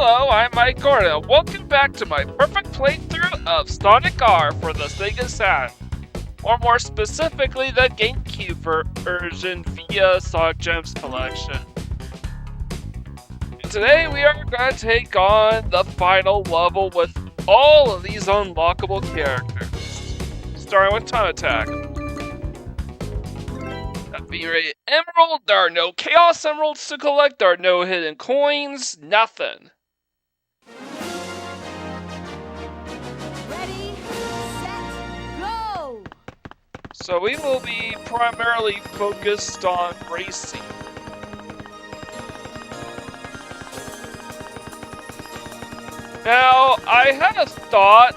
Hello, I'm Mike Gordon. Welcome back to my perfect playthrough of Sonic R for the Sega Saturn, or more specifically the GameCube version via Sonic Gems Collection. And today we are going to take on the final level with all of these unlockable characters, starting with Time Attack. Rated Emerald, there are no Chaos Emeralds to collect, there are no hidden coins, nothing. Ready, set, go! So we will be primarily focused on racing. Now, I had a thought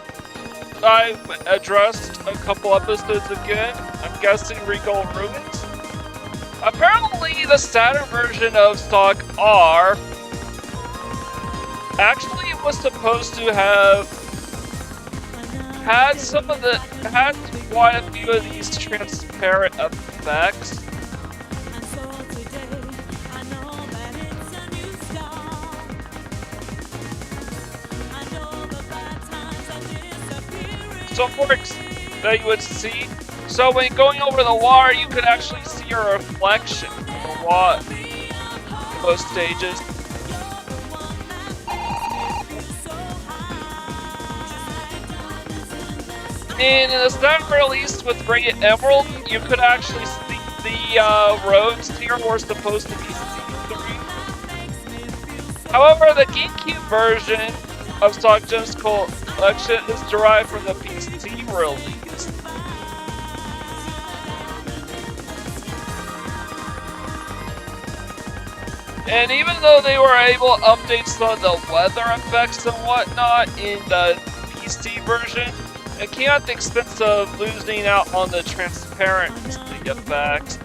I've addressed a couple episodes again. I'm guessing Regal Ruins. Apparently, the Saturn version of Sonic R actually was supposed to have had quite a few of these transparent effects. So that you would see. So when going over the water, you could actually see your reflection in the water in most stages. And in the second release with Rated Emerald, you could actually see the roads here were supposed to be see-through. However, the GameCube version of Sonic Gems Collection is derived from the PC release. And even though they were able to update some of the weather effects and whatnot in the PC version, it came at the expense of losing out on the transparency effects.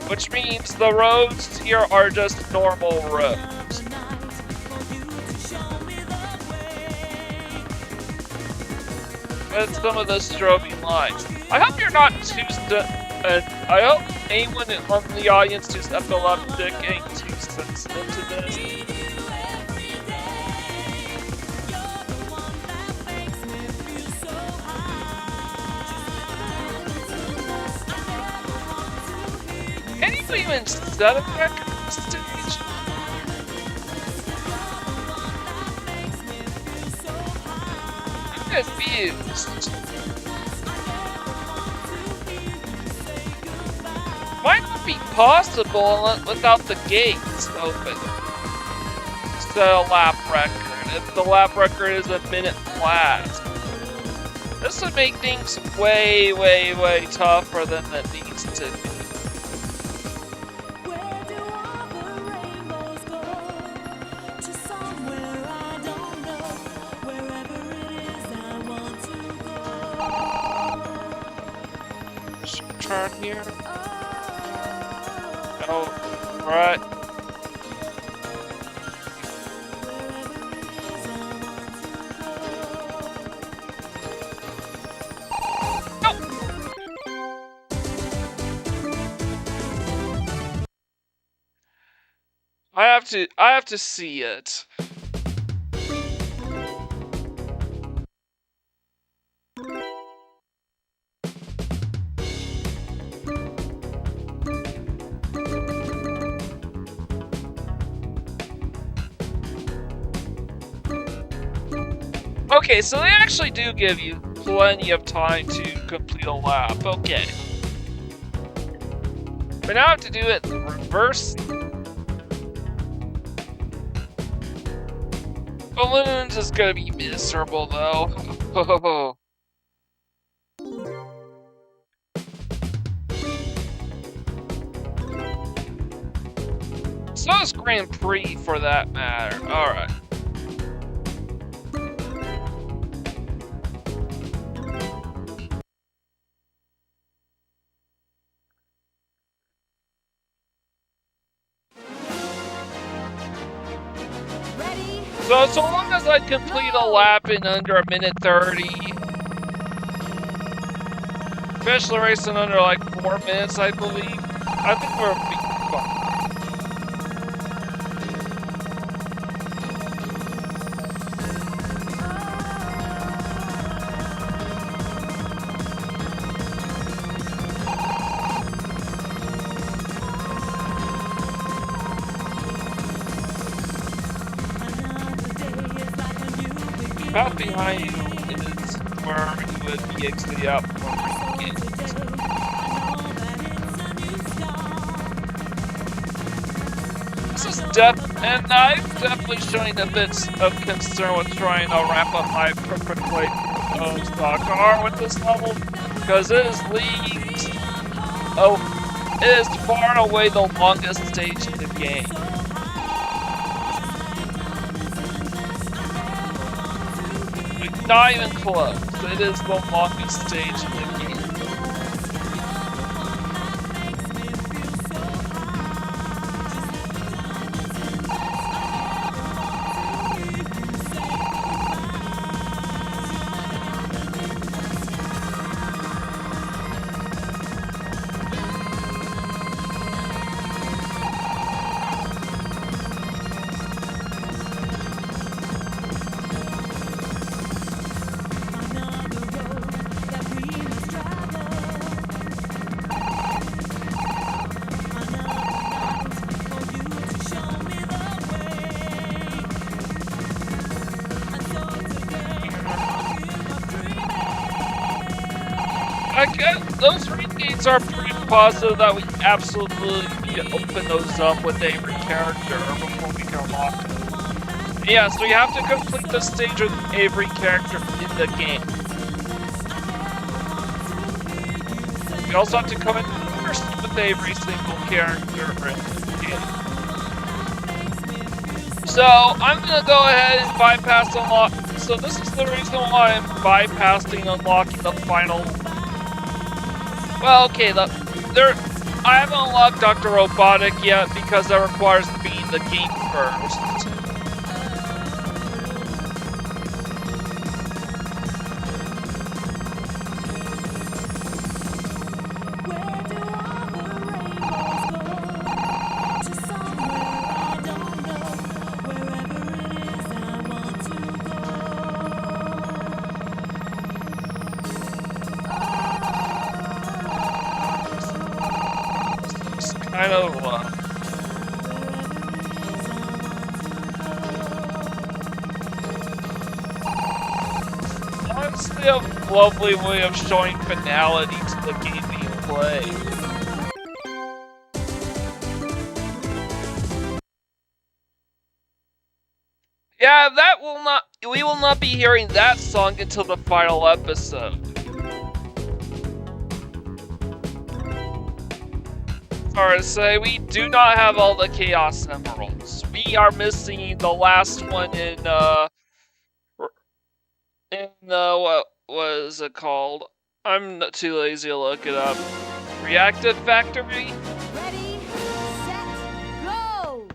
Which means the roads here are just normal roads. And some of the strobing lights. I hope you're not too I hope anyone on the audience who's epileptic ain't too sensitive to this. Can you even set a record on stage? I'm confused. Might not be possible without the gates open. Set a lap record. If the lap record is a minute flat. This would make things way, way, way tougher than it needs to be. Turn here. Oh, right. No. I have to see it. Okay, so they actually do give you plenty of time to complete a lap, okay. But now I have to do it in reverse. Balloons is gonna be miserable though. So is Grand Prix for that matter. Alright. So long as I complete a lap in under a minute 30, especially racing under like 4 minutes, I believe, I think we'll be fine. path behind you is where you would be exiting out from the gate. And I'm definitely showing a bit of concern with trying to wrap up my perfectly proposed car with this level, because it is it is far and away the longest stage in the game. Like, not even close. It is the longest stage in the game. Those ring gates are pretty positive that we absolutely need to open those up with every character before we can unlock them. Yeah, so you have to complete the stage with every character in the game. You also have to come in first with every single character in the game. So I'm gonna go ahead and bypass unlock. So this is the reason why I'm bypassing unlocking the final. Well, okay, I haven't unlocked Dr. Robotic yet because that requires beating the game first. Kind of, honestly, a lovely way of showing finality to the game being played. Yeah, we will not be hearing that song until the final episode. Or say we do not have all the Chaos Emeralds. We are missing the last one in what was it called? I'm too lazy to look it up. Reactive Factory? Ready, set, go!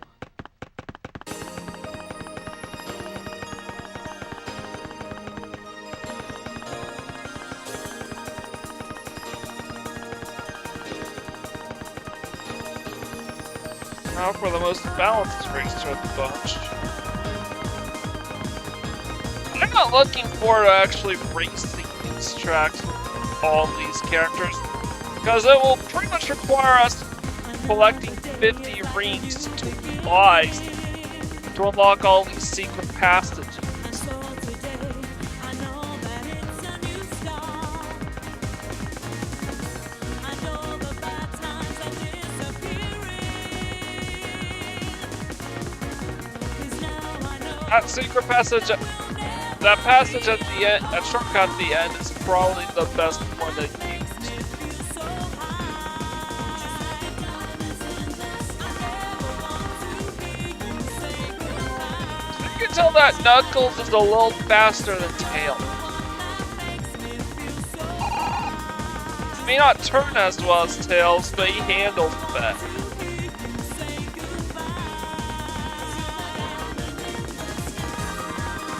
Now for the most balanced racer of the bunch. I'm not looking forward to actually racing these tracks with all these characters, because it will pretty much require us collecting 50 rings to flies to unlock all these secret passages. That secret passage, that passage at the end, that shortcut at the end is probably the best one to use. So you can tell that Knuckles is a little faster than Tails. He may not turn as well as Tails, but he handles better.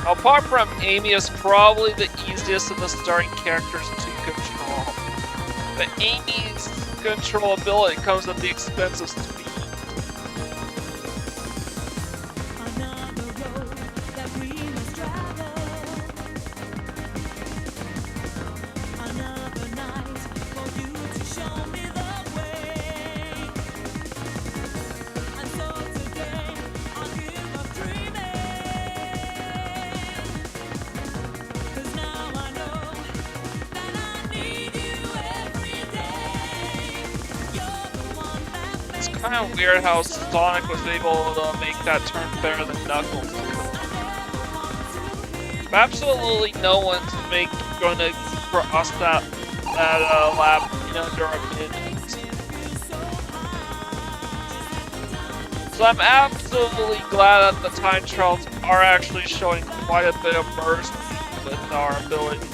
Apart from Amy is probably the easiest of the starting characters to control. But Amy's controllability comes at the expense of speed. It's kind of weird how Sonic was able to make that turn better than Knuckles. Absolutely no one's gonna cross that lap in under a minute. So I'm absolutely glad that the time trials are actually showing quite a bit of mercy with our ability to.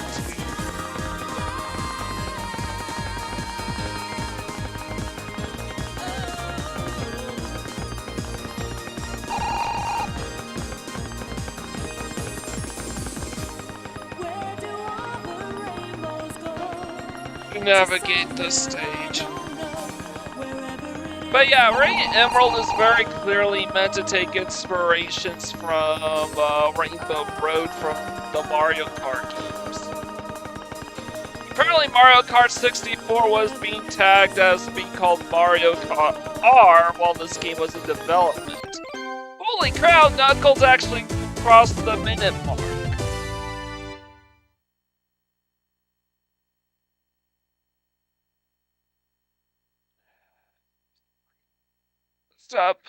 Navigate this stage. But yeah, Radiant Emerald is very clearly meant to take inspirations from Rainbow Road from the Mario Kart games. Apparently Mario Kart 64 was being tagged as being called Mario Kart R while this game was in development. Holy cow, Knuckles actually crossed the minute mark. Stop.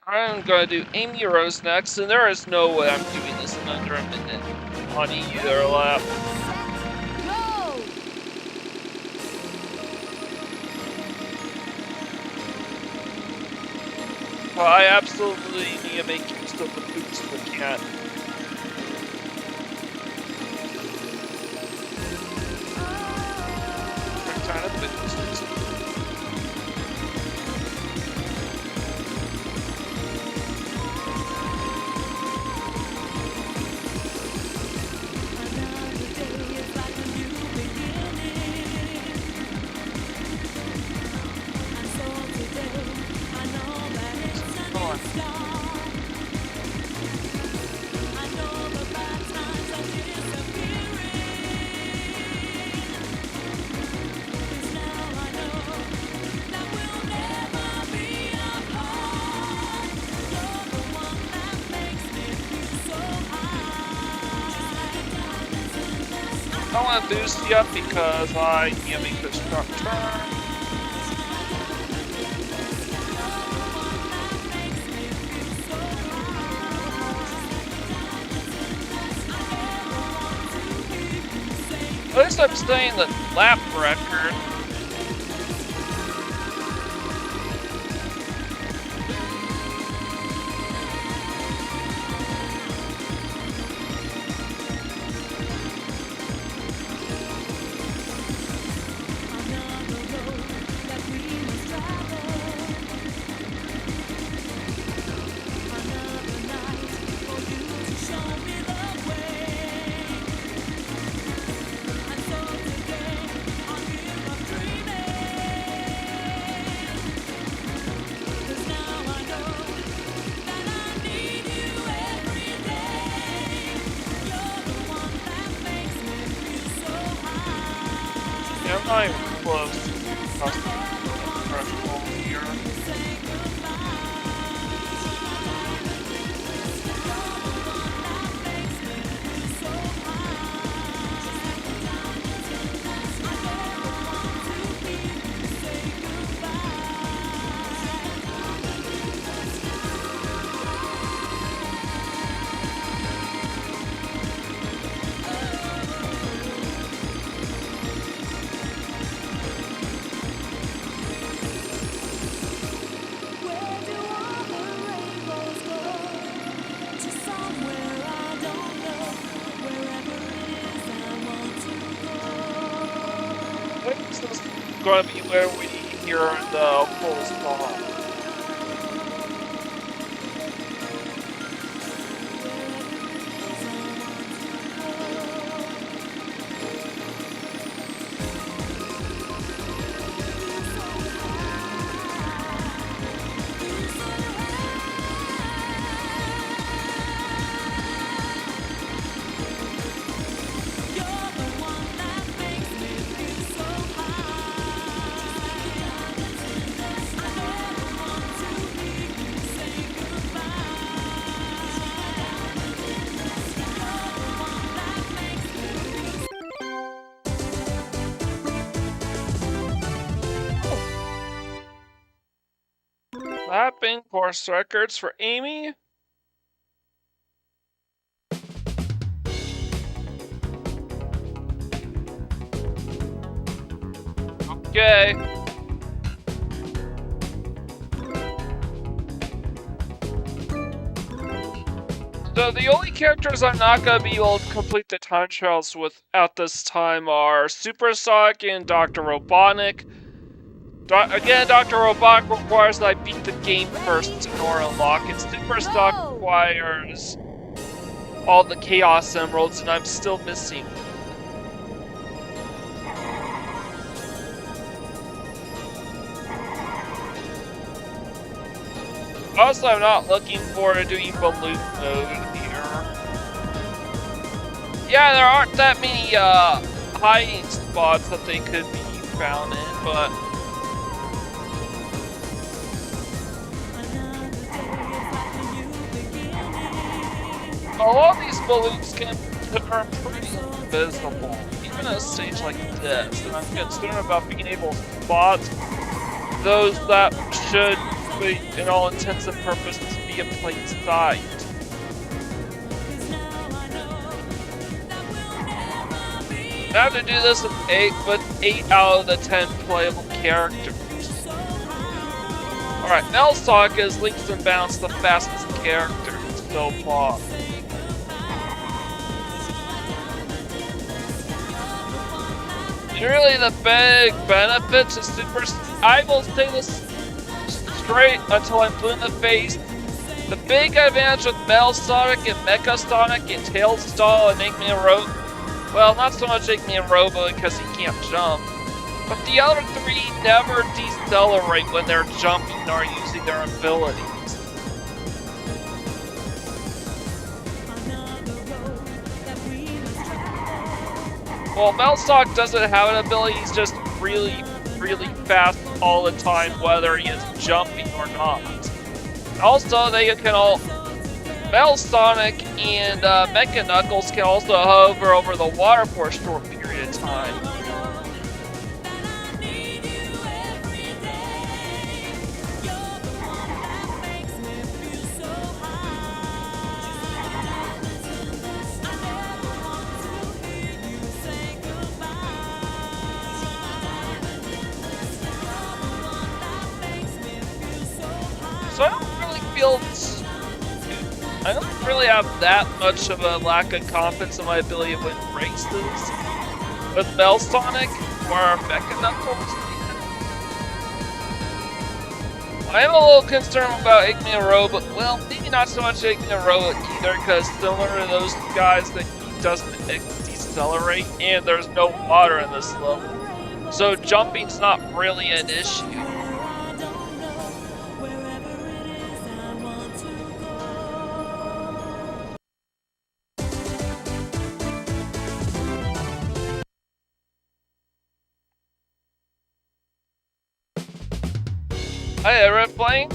I'm gonna do Amy Rose next, and there is no way I'm doing this in under a minute on either lap. Well, I absolutely need to make use of the boost if I can. Quick time to boost. I want to boost you up because I can't make this sharp turn. At least I'm staying the lap record. I'm not even close to the threshold here. This is going to be where we hear the full song. You're the one Lapping course records for Amy. Okay. So the only characters I'm not going to be able to complete the time trials with at this time are Supersonic and Dr. Robotnik. Again, Dr. Robotnik requires that I beat the game first in order to unlock it. Supersonic requires all the Chaos Emeralds, and I'm still missing. Also, I'm not looking forward to doing balloon mode here. Yeah, there aren't that many hiding spots that they could be found in, but a lot of these balloons are pretty invisible, even at a stage like this, and I'm concerned about being able to spot those that should, in all intents and purposes, be in plain sight. I have to do this with 8 out of the 10 playable characters. Alright, Melstalk is leaps and bounds the fastest character so far. And really the big benefit to I will say this straight until I'm blue in the face. The big advantage with Melsonic and Mechasonic and Tailstall and Eggman Robo, well, not so much Eggman Robo because he can't jump, but the other three never decelerate when they're jumping or using their abilities. Well, Melstalk doesn't have an ability, he's just really fast all the time, whether he is jumping or not. Also, they can all... Melsonic and Mecha Knuckles can also hover over the water for a short period of time. So I don't really have that much of a lack of confidence in my ability to win races with Melsonic or Mecha Knuckles. I am a little concerned about Eggman Robo, well, maybe not so much Eggman Robo either, because similar to those guys that he doesn't decelerate, and there's no water in this level. So jumping's not really an issue. Hey, Red Flame.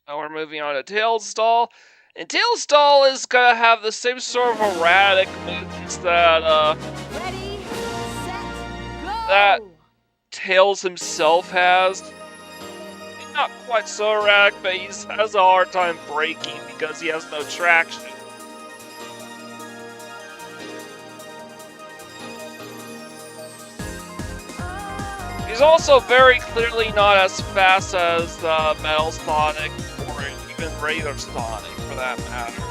Now we're moving on to Tailstall. And Tailstall is gonna have the same sort of erratic movements that Ready, set, go. that Tails himself has. He's not quite so erratic, but he has a hard time braking because he has no traction. He's also very clearly not as fast as Metal Sonic or even Razor Sonic for that matter.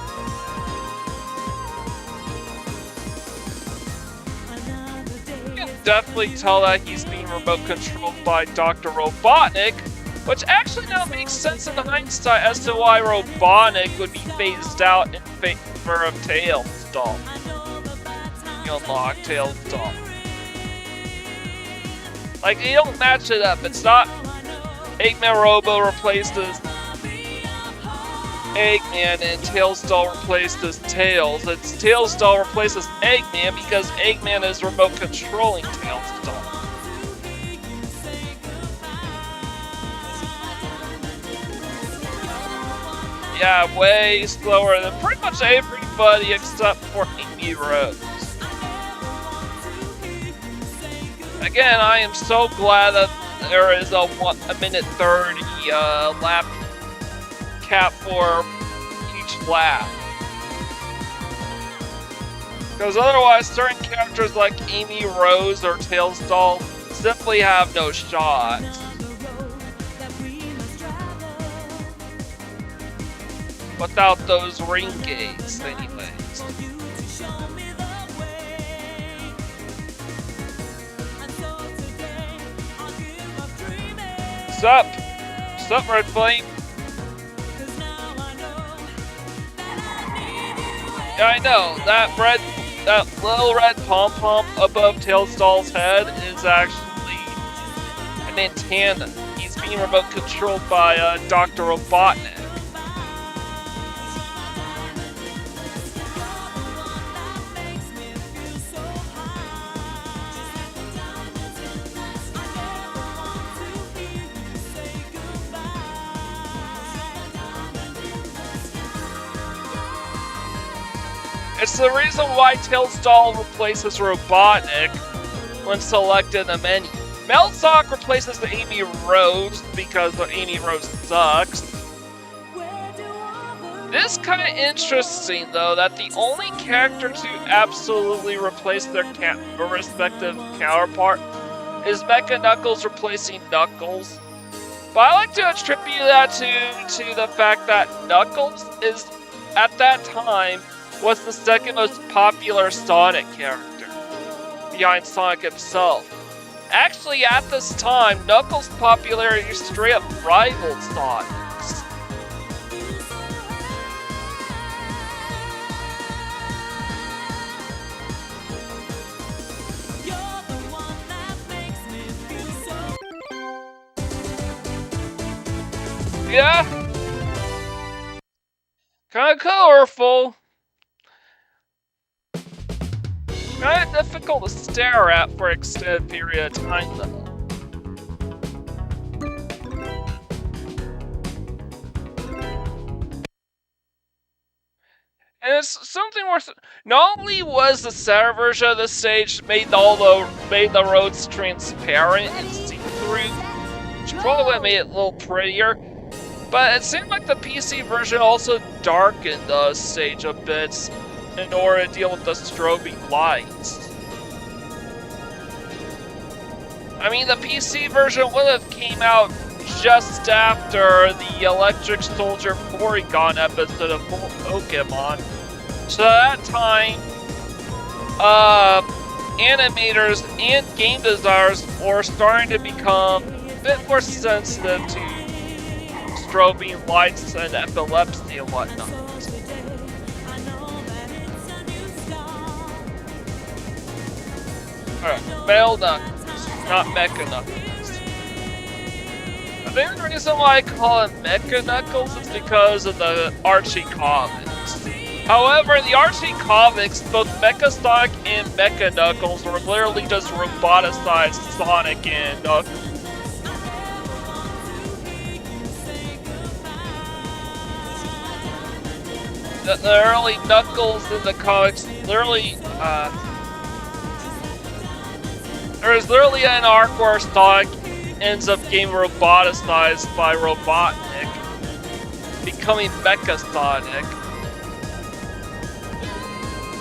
You can definitely tell that he's being remote controlled by Dr. Robotnik, which actually now makes sense in hindsight as to why Robotnik would be phased out in favor of Tailstall. You unlock Tailstall. Like, they don't match it up. It's not Eggman Robo replaced as Eggman and Tailstall replaced as Tails. It's Tailstall replaces Eggman because Eggman is remote controlling Tailstall. Yeah, way slower than pretty much every everybody except for Amy Rose. Again, I am so glad that there is a minute 30 lap cap for each lap. Because otherwise, certain characters like Amy Rose or Tailstall simply have no shot. Without those ring gates, anyways. Sup? Sup, Red Flame? Yeah, I know. That little red pom-pom above Tailstall's head is actually an antenna. He's being remote controlled by Dr. Robotnik. It's the reason why Tailstall replaces Robotnik when selected in the menu. Melsock replaces the Amy Rose because the Amy Rose sucks. It is kind of interesting though that the only character to absolutely replace their respective counterpart is Mecha Knuckles replacing Knuckles. But I like to attribute that to the fact that Knuckles is, at that time, was the second most popular Sonic character, behind Sonic himself. Actually, at this time, Knuckles' popularity straight up rivaled Sonic's. Yeah? Kinda colorful. Kinda difficult to stare at for an extended period of time, though. And it's something worth. Not only was the center version of the stage made the roads transparent and see-through, which probably would have made it a little prettier, but it seemed like the PC version also darkened the stage a bit in order to deal with the strobing lights. I mean, the PC version would have came out just after the Electric Soldier Porygon episode of Pokemon. So at that time, animators and game designers were starting to become a bit more sensitive to strobing lights and epilepsy and whatnot. Alright, Male Knuckles, not Mecha Knuckles. I think the reason why I call it Mecha Knuckles is because of the Archie comics. However, in the Archie comics, both Mecha Sonic and Mecha Knuckles were literally just roboticized Sonic and Knuckles. The early Knuckles in the comics literally, there's literally an arc where Sonic ends up getting roboticized by Robotnik, becoming Mecha Sonic.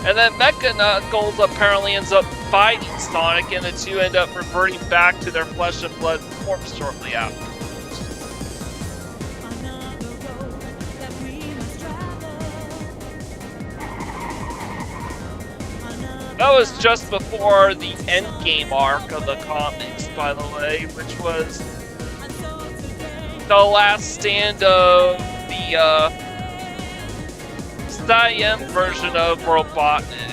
And then Mecha Knuckles apparently ends up fighting Sonic, and the two end up reverting back to their flesh and blood forms shortly after. That was just before the endgame arc of the comics, by the way, which was the last stand of the Cyan version of Robotnik.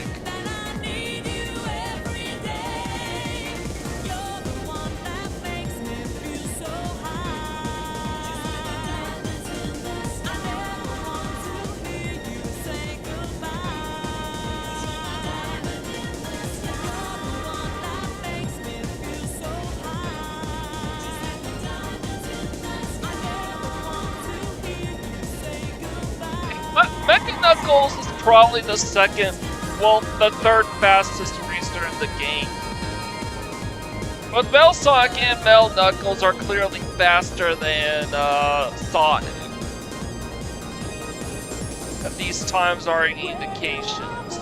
Mecha Knuckles is probably the third fastest racer in the game. Both Metal Sonic and Metal Knuckles are clearly faster than Sonic. And these times are indications.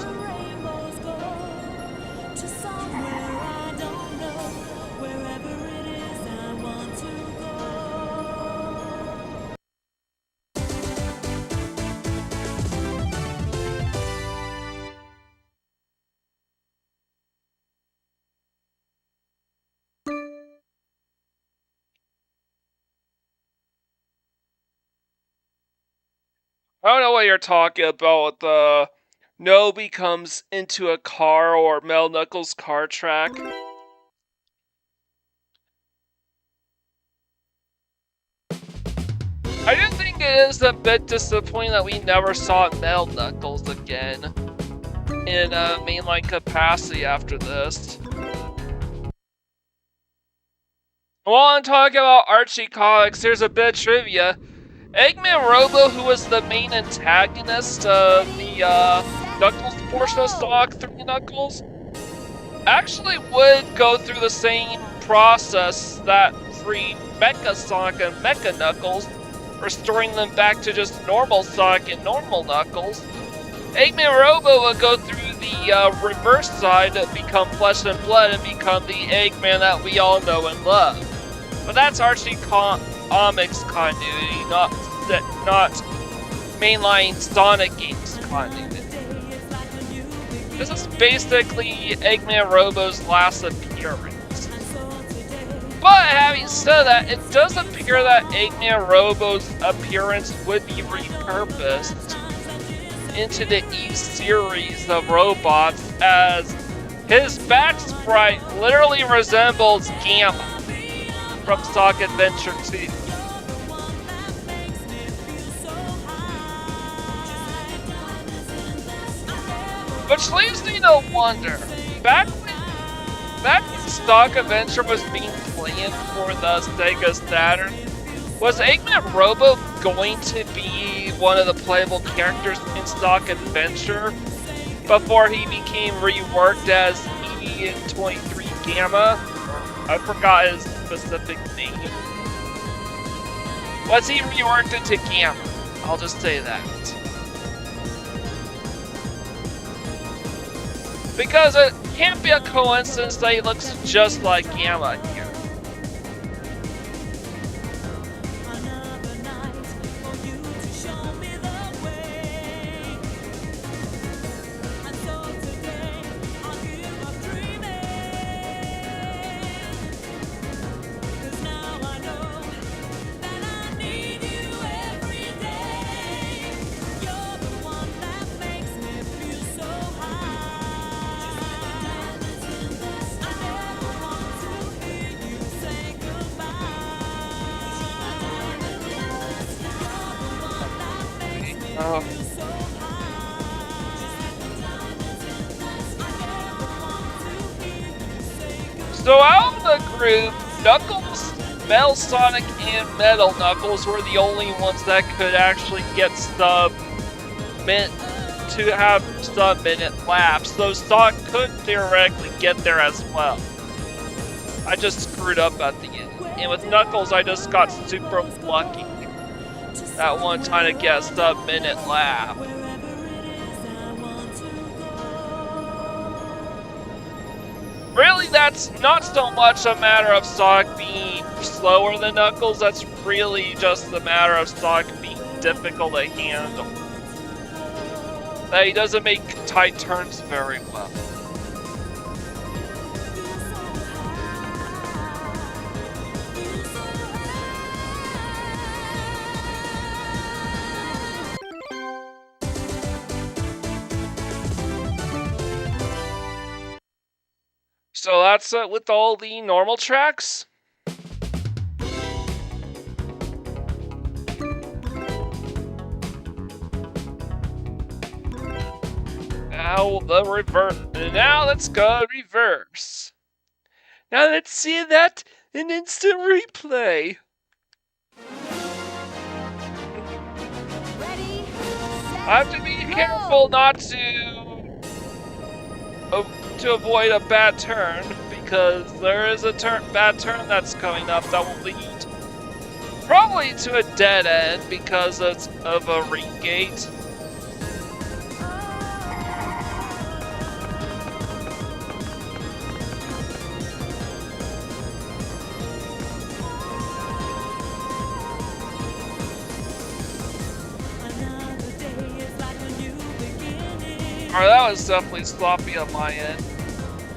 I don't know what you're talking about with Nobi comes into a car or Mel Knuckles car track. I do think it is a bit disappointing that we never saw Mel Knuckles again in mainline capacity after this. While I'm talking about Archie comics, here's a bit of trivia. Eggman Robo, who was the main antagonist of the Knuckles portion of Sonic 3 Knuckles, actually would go through the same process that freed Mecha Sonic and Mecha Knuckles, restoring them back to just normal Sonic and normal Knuckles. Eggman Robo would go through the reverse side to become Flesh and Blood and become the Eggman that we all know and love. But that's Archie Comics continuity, not mainline Sonic games continuity. This is basically Eggman Robo's last appearance. But having said that, it does appear that Eggman Robo's appearance would be repurposed into the E-series of robots, as his back sprite literally resembles Gamma from Sonic Adventure 2. Which leaves me to wonder, back when Sonic Adventure was being planned for the Sega Saturn, was Eggman Robo going to be one of the playable characters in Sonic Adventure before he became reworked as E23 Gamma? I forgot his specific name. Was he reworked into Gamma? I'll just say that. Because it can't be a coincidence that he looks just like Gamma here. So out of the group, Knuckles, Metal Sonic, and Metal Knuckles were the only ones that could actually get sub-minute laps, so Sonic could theoretically get there as well. I just screwed up at the end. And with Knuckles, I just got super lucky that one time to get a sub-minute lap. Really, that's not so much a matter of Sonic being slower than Knuckles, that's really just a matter of Sonic being difficult to handle. That he doesn't make tight turns very well. So that's it with all the normal tracks. Now let's go reverse. Now let's see that in instant replay. Ready, set, I have to be careful not to avoid a bad turn, because there is a bad turn that's coming up that will lead probably to a dead end because of a ring gate. Alright, that was definitely sloppy on my end.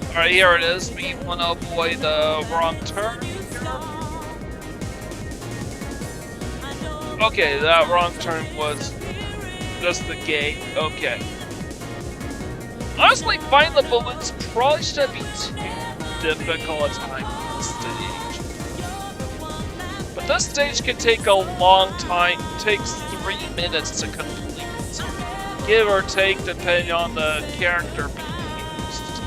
Alright, here it is. We want to avoid the wrong turn. Okay, that wrong turn was just the gate. Okay. Honestly, finding the balloons probably shouldn't be too difficult a time on this stage. But this stage can take a long time. It takes 3 minutes to complete. Give or take, depending on the character being used.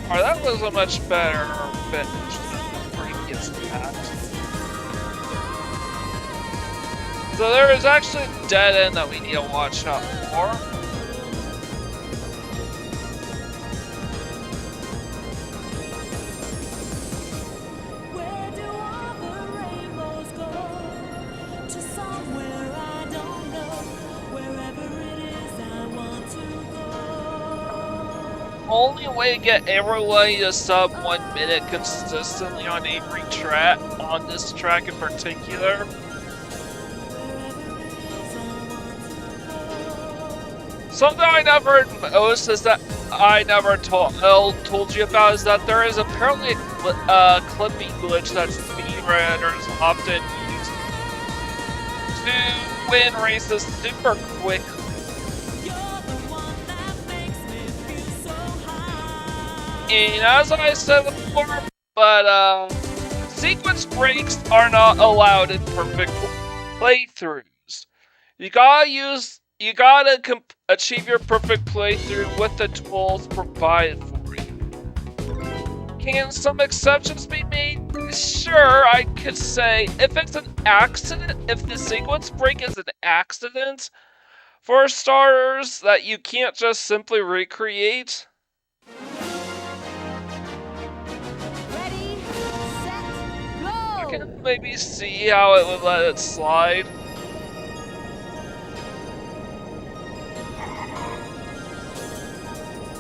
Alright, that was a much better finish than the previous attack. So there is actually a dead end that we need to watch out for. Only way to get everybody to sub 1 minute consistently on every track, on this track in particular. Something I never noticed is that I never told you about is that there is apparently a clipping glitch that speedrunners often use to win races super quickly. And as I said before, but sequence breaks are not allowed in perfect playthroughs. You gotta achieve your perfect playthrough with the tools provided for you. Can some exceptions be made? Sure, I could say if it's an accident, if the sequence break is an accident, for starters, that you can't just simply recreate. I can maybe see how it would let it slide.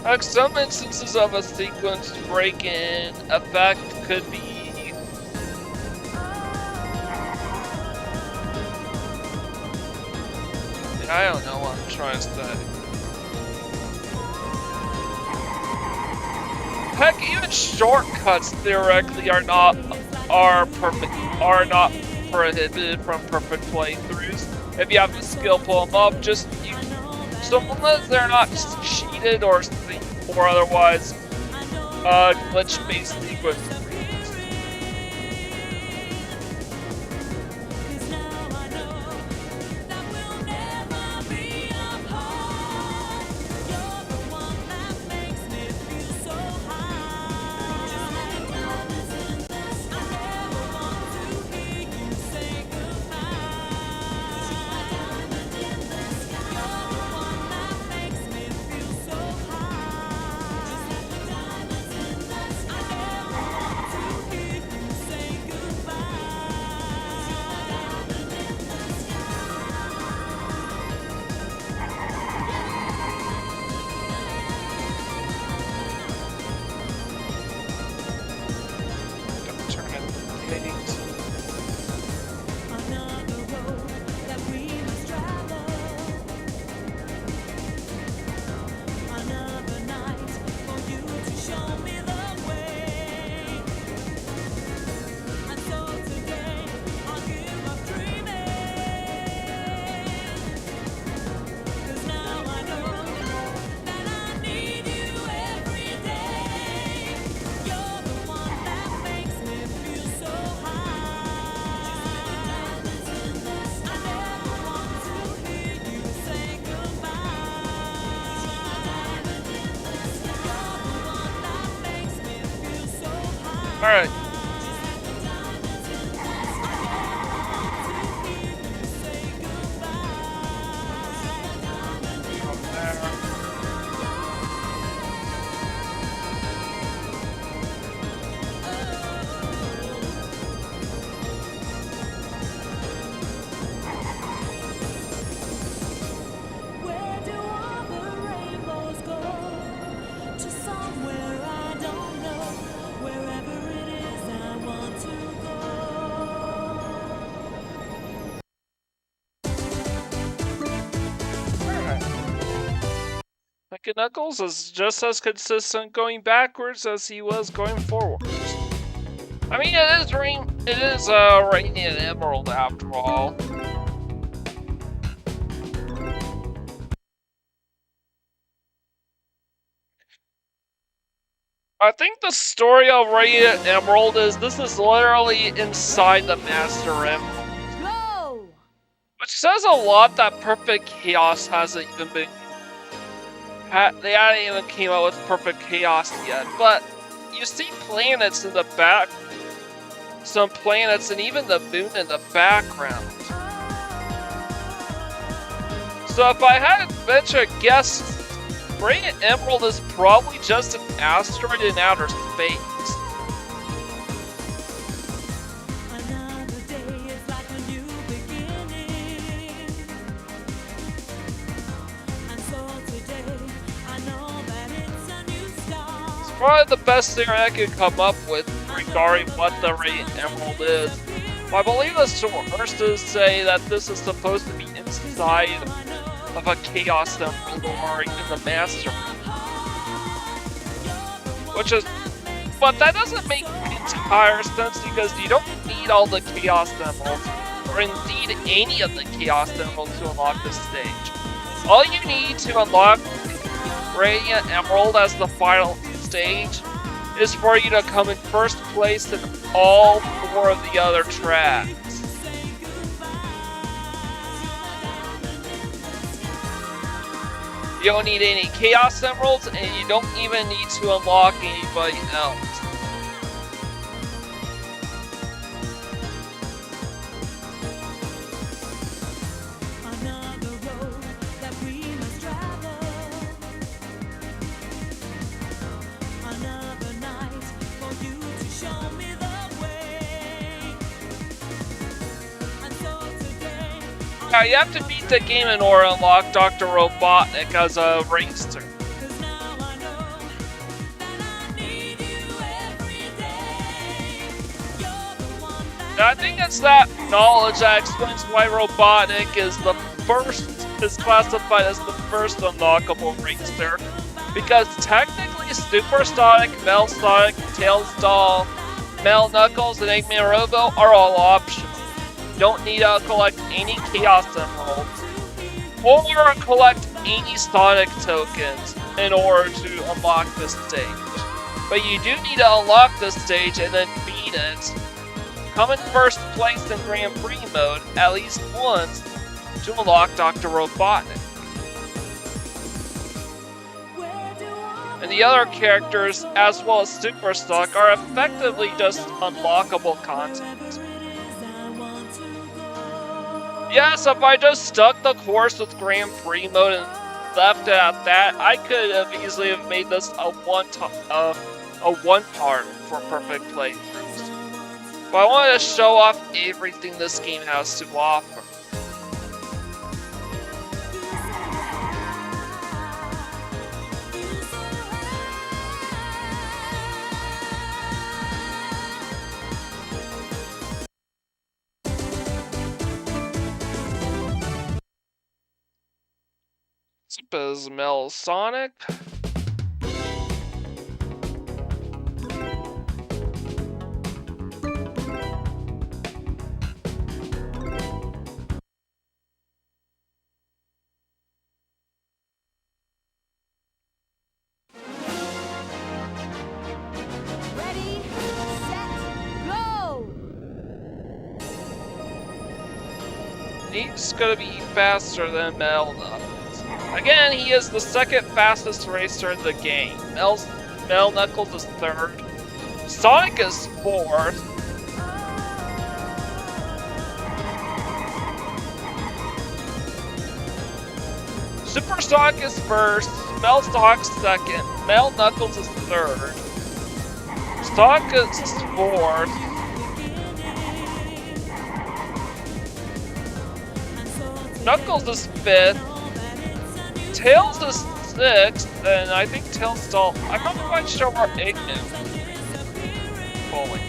Like some instances of a sequence break-in effect could be I don't know what I'm trying to say. Heck, even shortcuts theoretically are not prohibited from perfect playthroughs. If you have the skill, pull them up. So long as they're not cheated or otherwise glitch-based sequence. Alright. Where do all the rainbows go? To somewhere I don't know. Wherever it is, I want to Like Knuckles is just as consistent going backwards as he was going forwards. I mean, it is Radiant Emerald after all. I think the story of Radiant Emerald is this is literally inside the Master Emerald. go. Which says a lot that Perfect Chaos hasn't even been... They haven't even came out with Perfect Chaos yet, but you see planets in the back. Some planets and even the moon in the background. So if I had to venture a guess, Radiant Emerald is probably just an asteroid in outer space. Another day is like a new beginning. And so today, I know that it's a new start. It's probably the best thing I could come up with regarding what the Radiant Emerald is. I believe the sources say that this is supposed to be inside of a Chaos Emerald or even the Master. Which is... But that doesn't make entire sense because you don't need all the Chaos Emeralds, or indeed any of the Chaos Emeralds to unlock this stage. All you need to unlock Radiant Emerald as the final stage is for you to come in first place in all 4 of the other tracks. You don't need any Chaos Emeralds, and you don't even need to unlock anybody else. Another road that we must travel. Another night for you to show me the way. And so today, Now you have to beat the game in order to unlock Dr. Robotnik as a ringster. 'cause now I know that I need you every day. You're the one that Now, I think it's that knowledge that explains why Robotnik is classified as the first unlockable ringster. Because technically Supersonic, Metal Sonic, Tails Doll, Metal Knuckles, and Eggman Robo are all optional. You don't need to collect any Chaos Emeralds or collect any Sonic tokens in order to unlock this stage. But you do need to unlock this stage and then beat it. Come in first place in Grand Prix mode at least once to unlock Dr. Robotnik. And the other characters, as well as Superstock, are effectively just unlockable content. Yes, if I just stuck the course with Grand Prix mode and left it at that, I could have easily have made this a one part for perfect playthroughs. But I wanted to show off everything this game has to offer. Metal Sonic. ready, set, go. He's gonna be faster than Metal Knuckles. Again, he is the second fastest racer in the game. Metal Knuckles is third. Sonic is fourth. Super Sonic is first. Mel Sonic's second. Mel Knuckles is third. Sonic is fourth. Knuckles is fifth. Tails is sixth, and I think Tails still. I'm not quite sure where Eggman fully.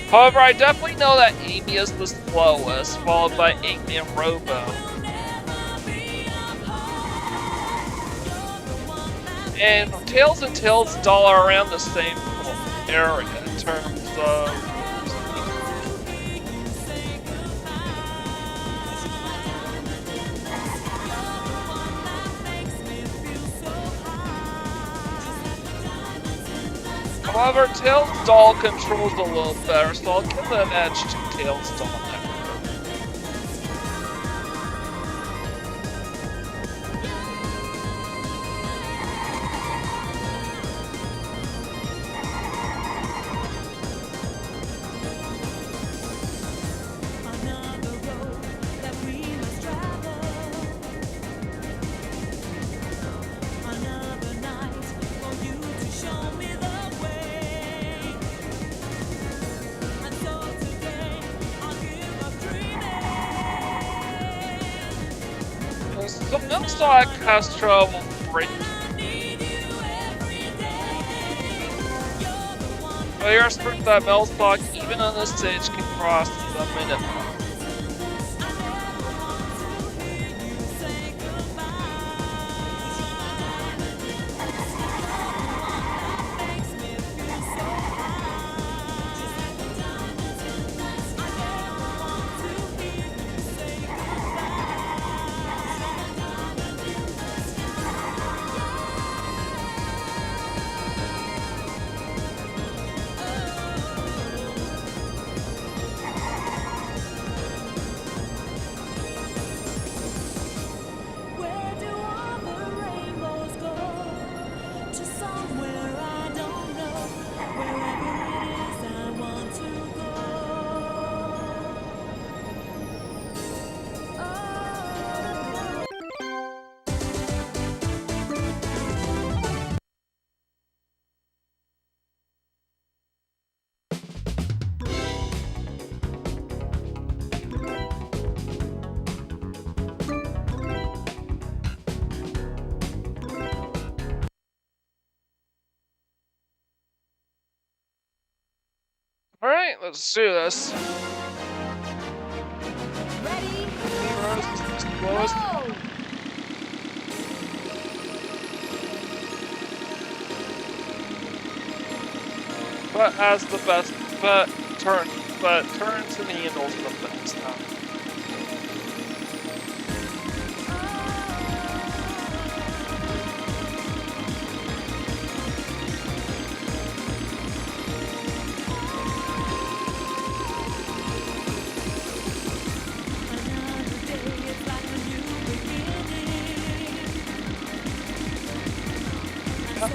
However, I definitely know that Amy is the slowest, followed by Amy and Robo. And Tails and Tails Doll are around the same area in terms of. However, Tails Doll controls a little better, so I'll give an edge to Tails Doll there. So Sonic has trouble breaking. Players prove that Sonic, even on this stage, can cross the minute mark. Alright, let's do this. Ready? Slowest. Go! But has the best, turns and handles the best now.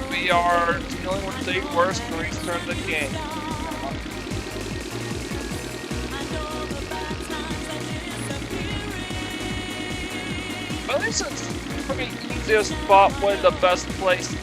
We are dealing with the worst restart of the game. At least it's pretty easy to spot one of the best places.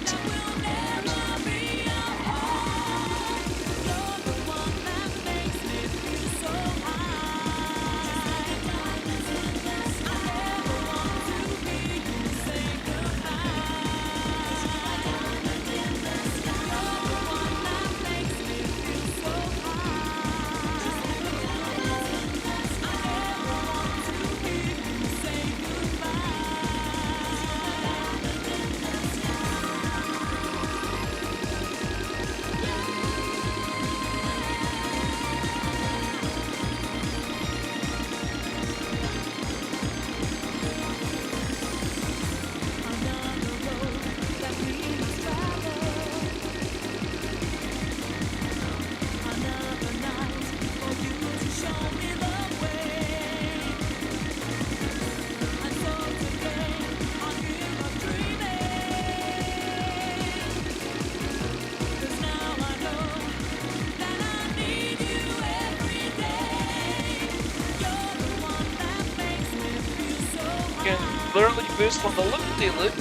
can literally boost on the loop-de-loop.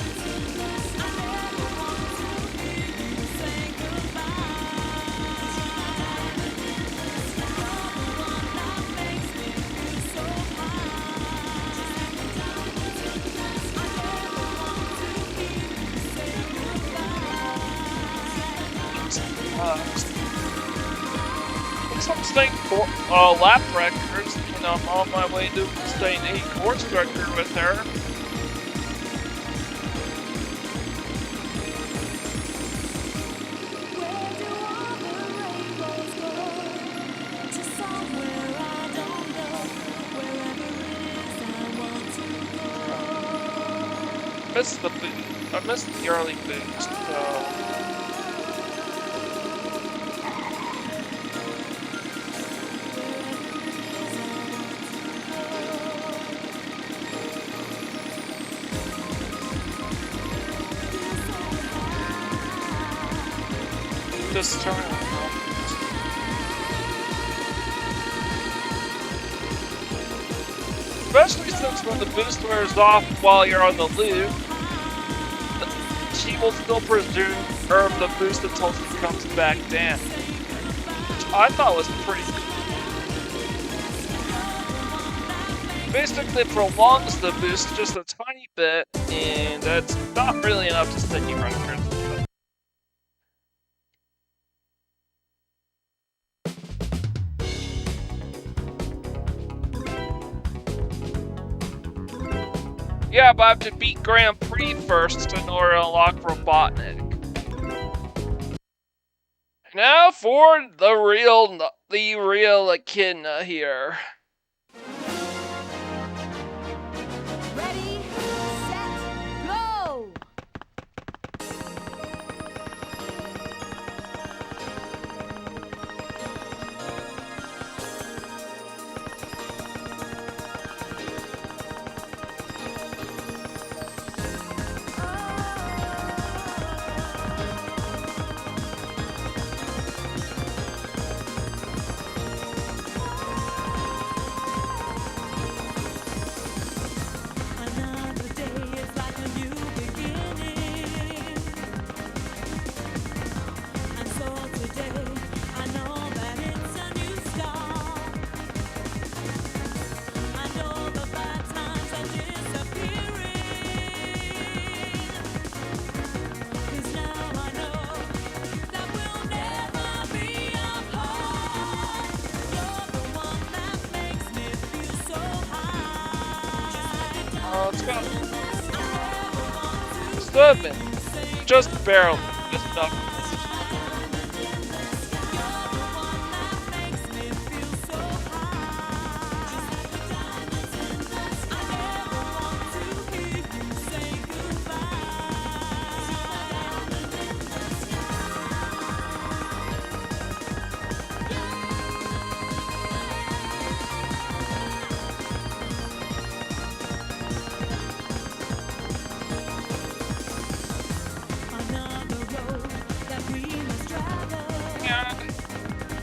I'm staying for lap records, and I'm on my way to staying a course record with her. I missed the early boost, so. Just turn it. Especially since when the boost wears off while you're on the loop, she will still preserve the boost until she comes back down. Which I thought was pretty cool. Basically prolongs the boost just a tiny bit, and that's not really enough to set new records. Yeah, but I have to beat Grand Prix first in order to unlock Robotnik. Now for the real echidna here. Ready, set, go! Another day is like a new beginning. And so today, I know that it's a new start. And all the bad times are disappearing. 'Cause now I know that we'll never be apart. You're the one that makes me feel so high. Oh, it's got 7. Just barely. Just enough.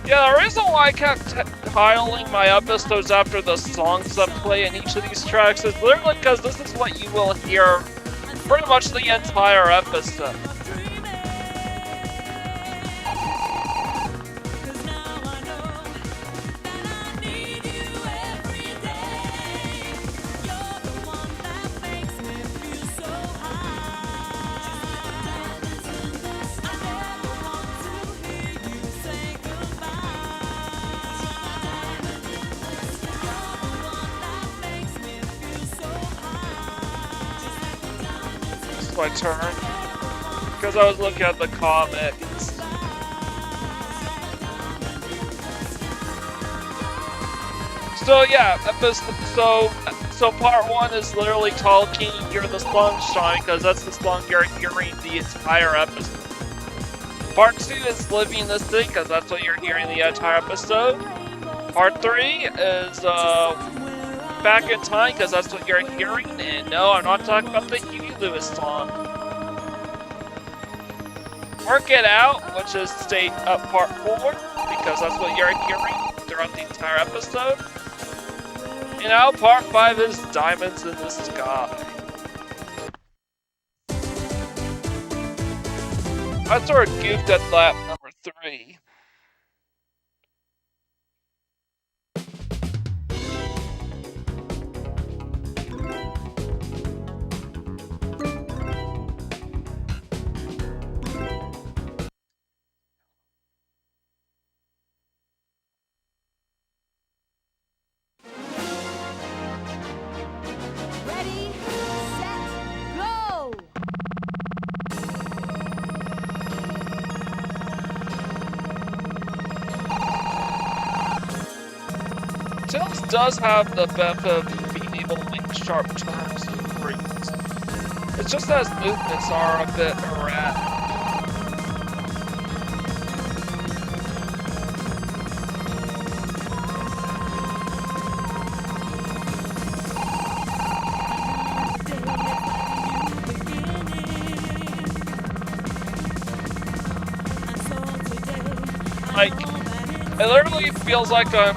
Yeah, the reason why I kept titling my episodes after the songs that play in each of these tracks is literally because this is what you will hear pretty much the entire episode. My turn because I was looking at the comics. So yeah, so part 1 is literally talking "You're the Sunshine" because that's the song you're hearing the entire episode. Part 2 is "Living the City" because that's what you're hearing the entire episode. Part 3 is "Back in Time" because that's what you're hearing. And no, I'm not talking about the Huey Lewis song. "Work It Out," which is part 4 because that's what you're hearing throughout the entire episode. You know, part 5 is Diamonds in the Sky. I sort of goofed at lap number 3. Ready, set, go! Tails does have the benefit of being able to make sharp turns and breaks. It's just that his movements are a bit erratic. Like, it literally feels like I'm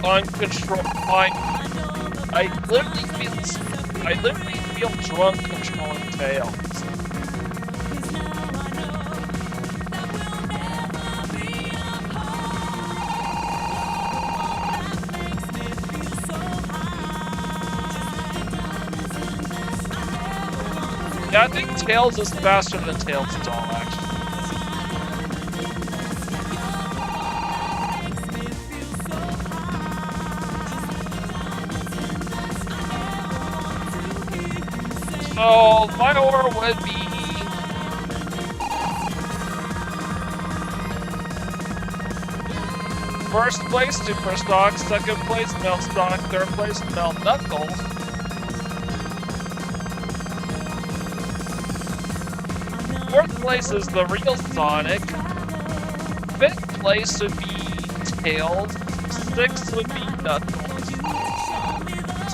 uncontrolled. I literally feel drunk controlling Tails. Yeah, I think Tails is faster than Tails Doll, actually. So my order would be first place Superstock, second place Meltstock, third place Melt Knuckles. Fourth place is the real Sonic. Fifth place would be Tails. Sixth would be Knuckles.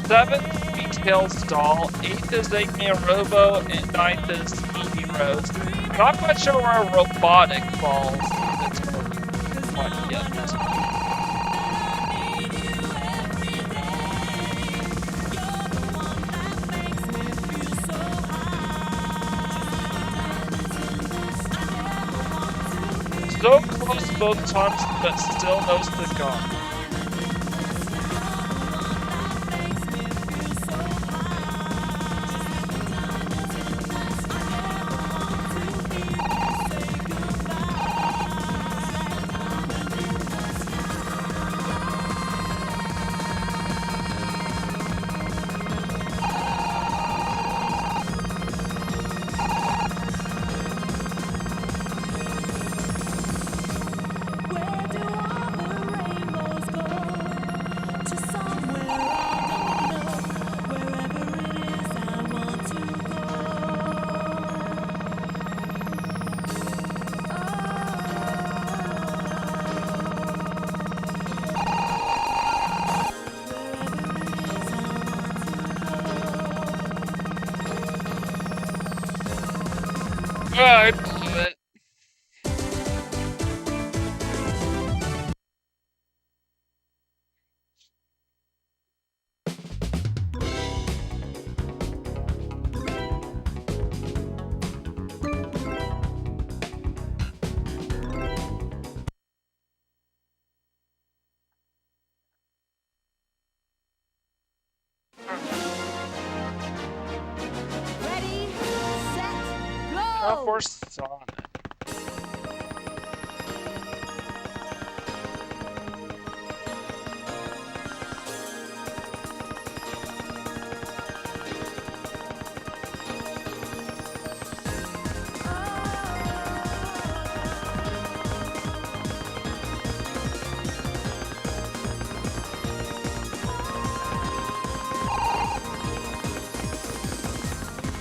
Seventh Tails Doll, 8th is Eggman Robo, and 9th is Speedy Rose. Not quite sure where Robotic falls in its order quite yet. So close both times, but still no stick on. I blew it. Ready, set, go! Now for Sonic.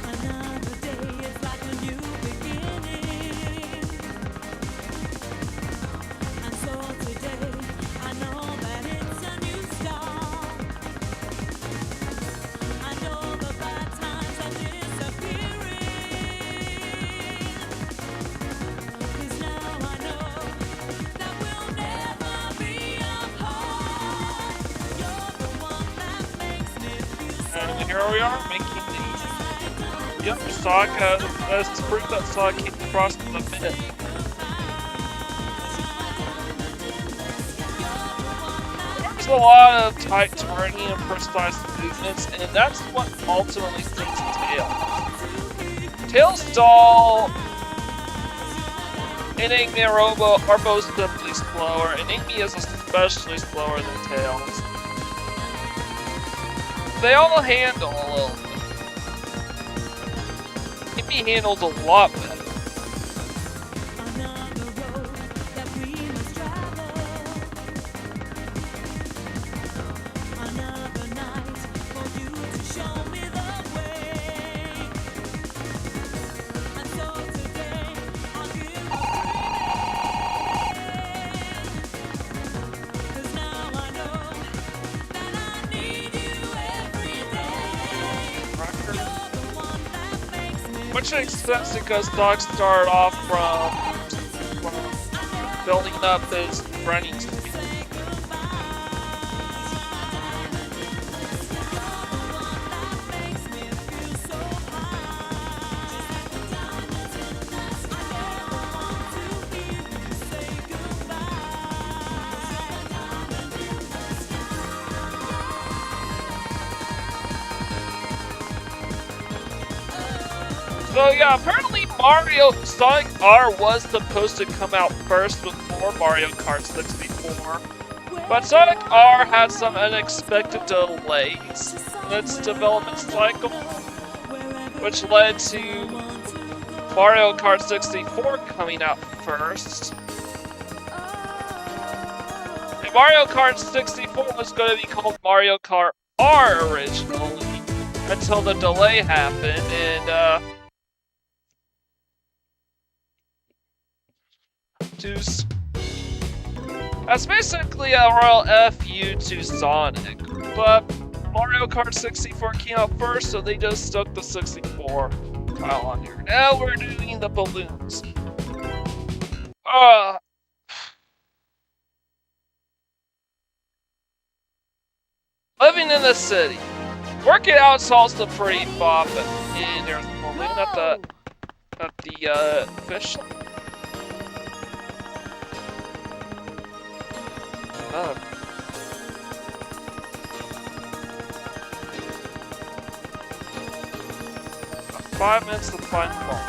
Another day is like a new beginning. here we are making the. Yep, Saga. That's proof that Saga came across in a minute. There's a lot of tight turning and precise movements, and that's what ultimately sinks Tails. Tails' stall and Amy and Robo are both simply slower, and Amy is especially slower than Tails. They all handle a little bit. Amy handles a lot better. Which makes sense because Doc started off from building up his running speed. So yeah, apparently Sonic R was supposed to come out first before Mario Kart 64, but Sonic R had some unexpected delays in its development cycle, which led to Mario Kart 64 coming out first. And Mario Kart 64 was going to be called Mario Kart R originally, until the delay happened, and that's basically a royal FU to Sonic, but Mario Kart 64 came out first, so they just stuck the 64 tile on here. Now we're doing the balloons. Living in the city. Working out is also pretty bopping. And there's a balloon at the fish. Oh. 5 minutes to find the ball.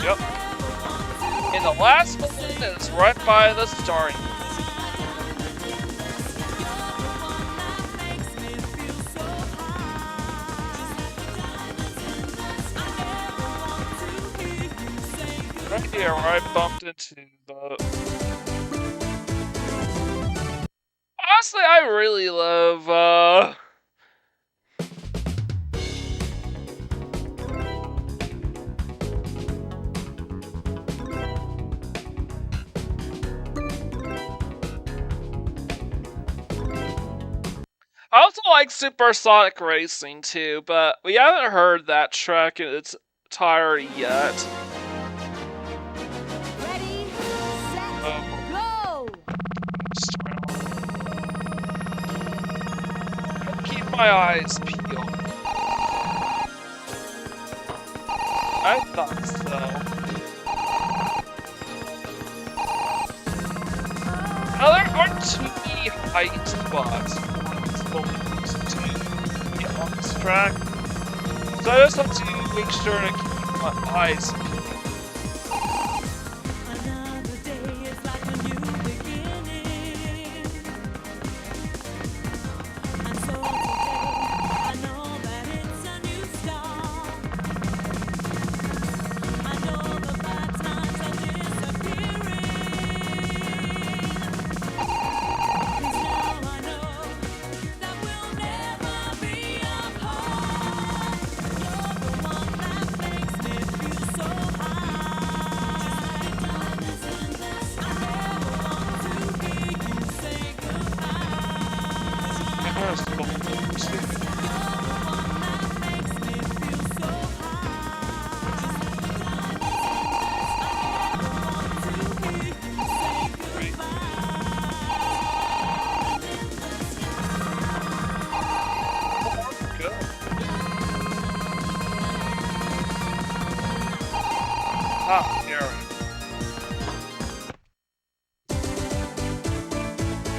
Yep. And the last balloon is right by the starting. Right here where I bumped into the... Honestly, I really love, I also like Supersonic Racing too, but we haven't heard that track in its entirety yet. Ready, set, go! Keep my eyes peeled. I thought so. Now there aren't too many height spots to get on this track, so I just have to make sure to keep my eyes peeled. Another day is like a new beginning. And so today, I know that it's a new start.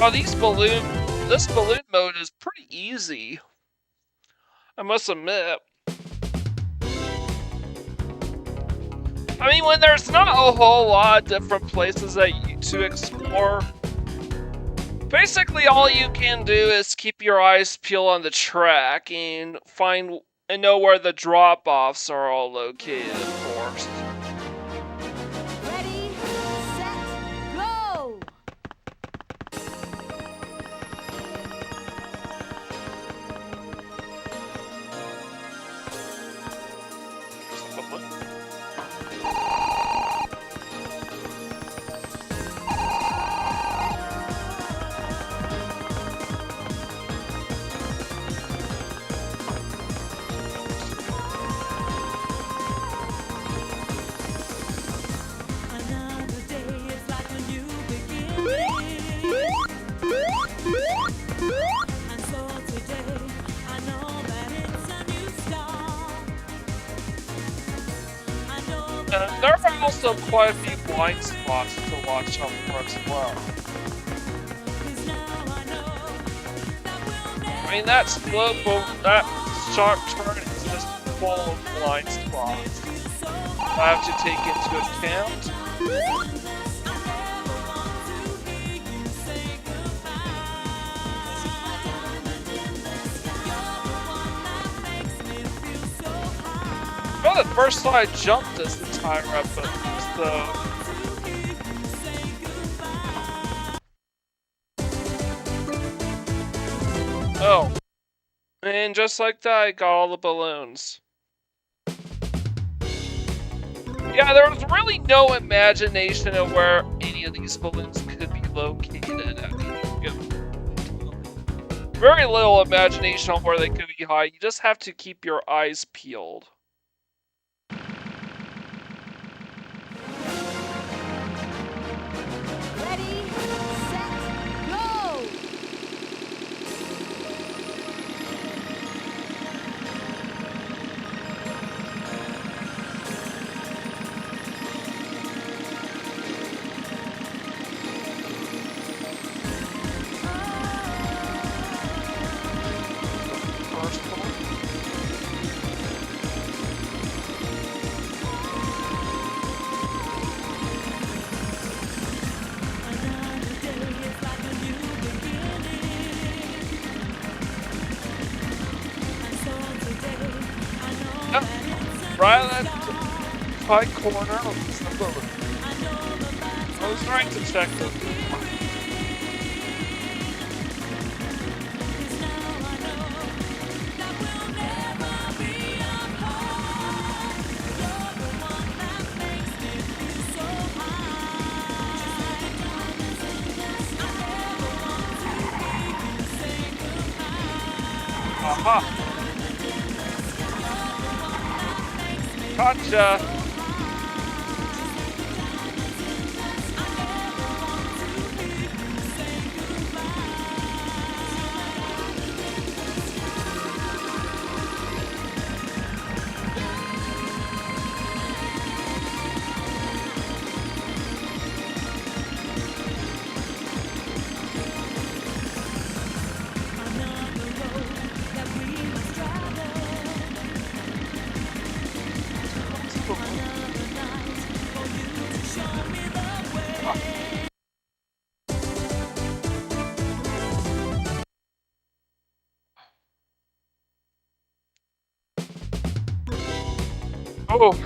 Oh, this balloon mode is pretty easy, I must admit. I mean, when there's not a whole lot of different places to explore, basically all you can do is keep your eyes peeled on the track and know where the drop-offs are all located, of course. Ready, set, go! There are also quite a few blind spots to watch out for as well. I mean, that sharp turn is just full of blind spots I have to take into account. Well, the first time I jumped this entire episode, so... Oh. And just like that, I got all the balloons. Yeah, there was really no imagination of where any of these balloons could be located at any given time. Very little imagination on where they could be hiding. You just have to keep your eyes peeled. Ready, set, go! Right at the high corner of the balloon. I was trying to check them. Aha! Gotcha! Oh,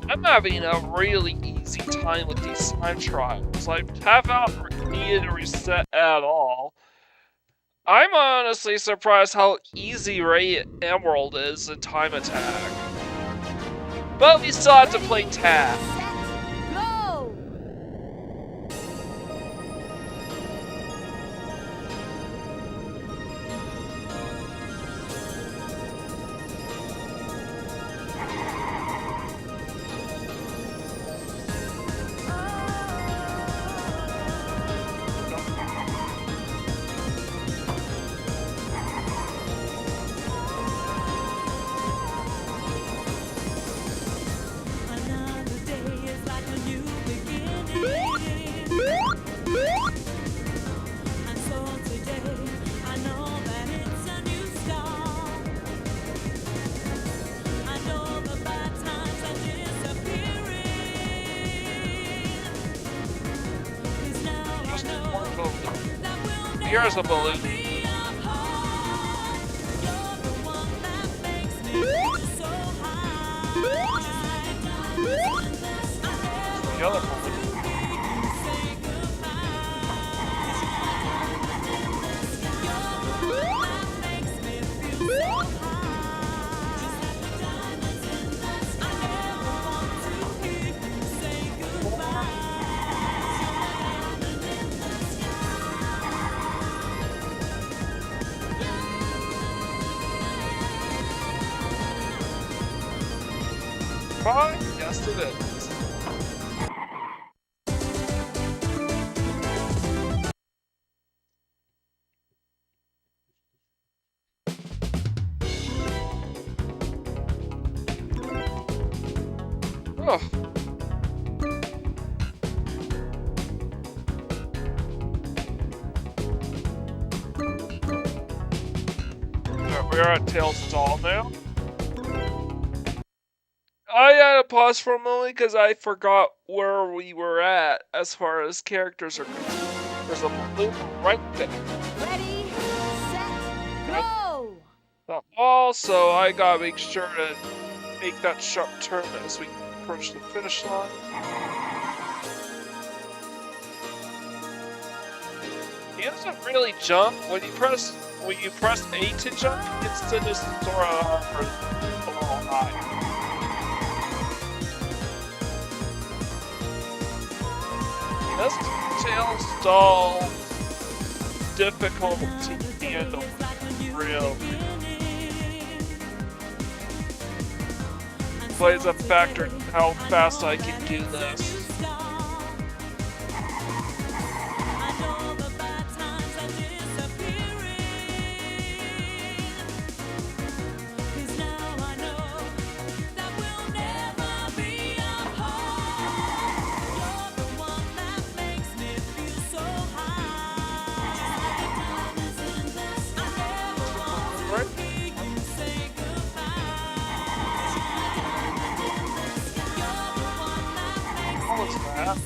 I'm having a really easy time with these time trials. I haven't needed to reset at all. I'm honestly surprised how easy Ray Emerald is in Time Attack. But we still have to play tag. Go! here's a balloon. The other balloon. Fine, yes it is. Oh. We're at Tails stall now. I had to pause for a moment because I forgot where we were at as far as characters are concerned. There's a balloon right there. Ready, set, go! Also, I gotta make sure to make that sharp turn as we approach the finish line. He doesn't really jump. When you press A to jump, it's to just sort of for a little high. This Tails stall difficult to handle. Real. Plays a factor in how fast I can do this. What was that?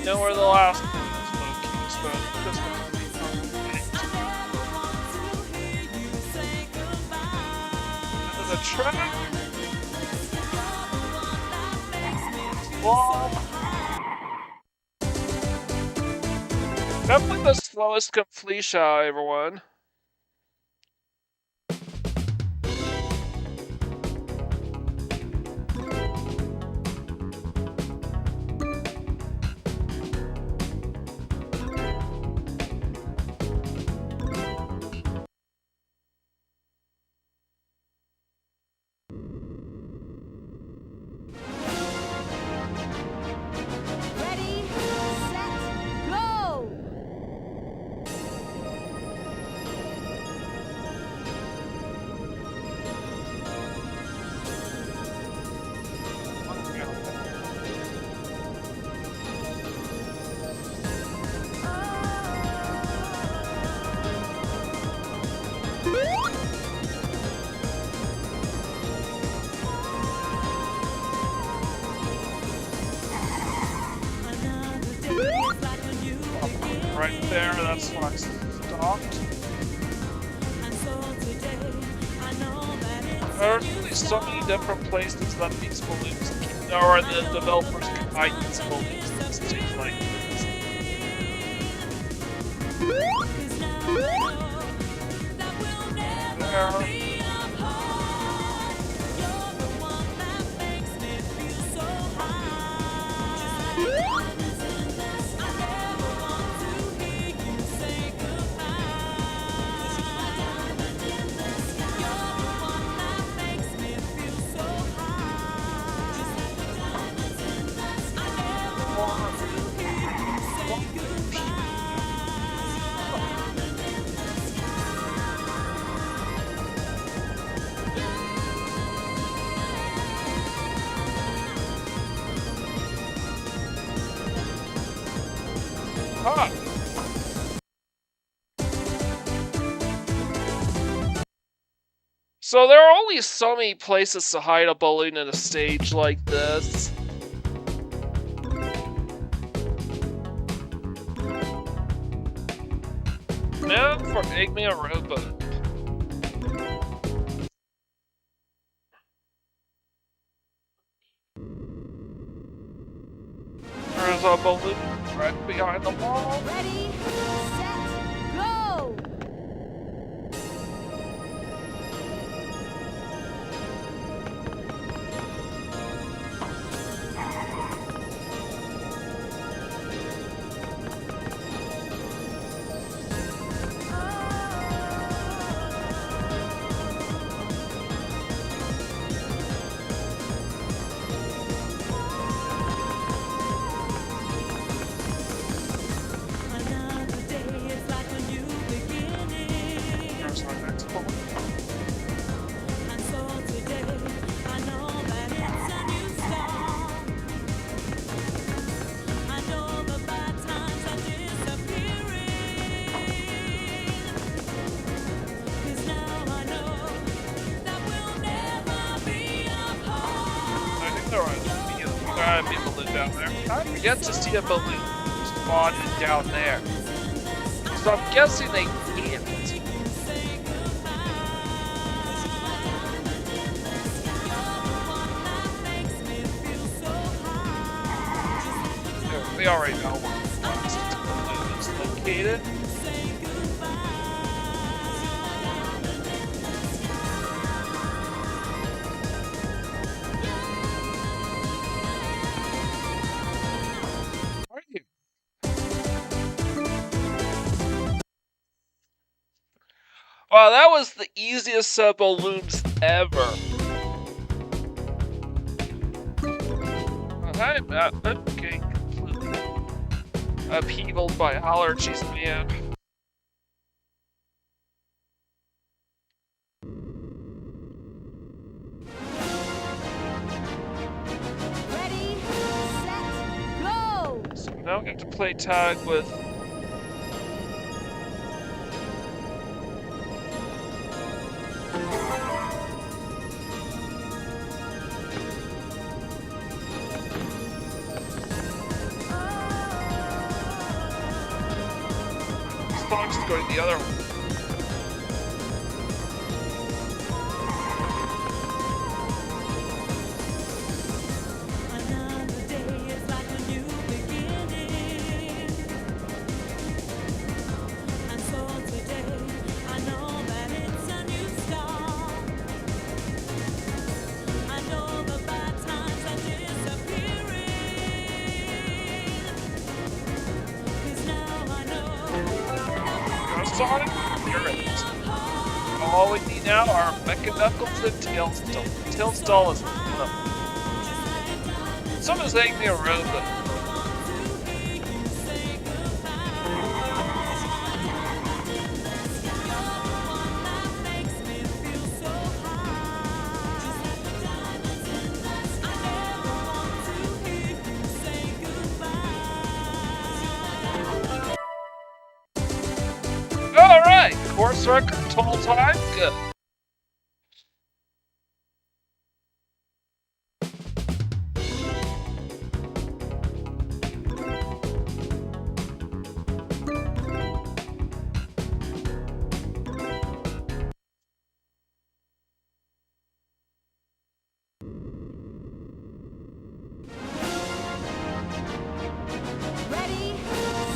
Know where the last one is located, so this one's the track. Wall. Definitely the slowest completion, everyone. Right there, that's when I stopped. There are really so many different places that these balloons can, or the developers can hide these balloons in stage like this. There. Huh. So there are only so many places to hide a balloon in a stage like this. Man for Eggman Robot. There's a balloon right behind the wall. Ready, set, go! Another day is like a new beginning. There's our next balloon. And so today, I know that it's a new start. I know the bad times are disappearing. 'Cause now I know that we'll never be apart. I think there gotta be a balloon down there. I've yet to see a balloon spotted down there. So I'm guessing they can't. We already know where the last balloon is located. Are you? Wow, that was the easiest set of balloons ever. I'm getting completely upheavaled by allergies, man. Ready, set, go! So now I get to play tag with Fox going the other one. Another day is like a new beginning. And so today, I know that it's a new start. I know the bad times are disappearing. 'Cause now I know Sonic, you're it. All we need now are Mecha Knuckles and Tails Doll. Tails Doll is someone's saying me a robot. Alright, course record total time, good. ready,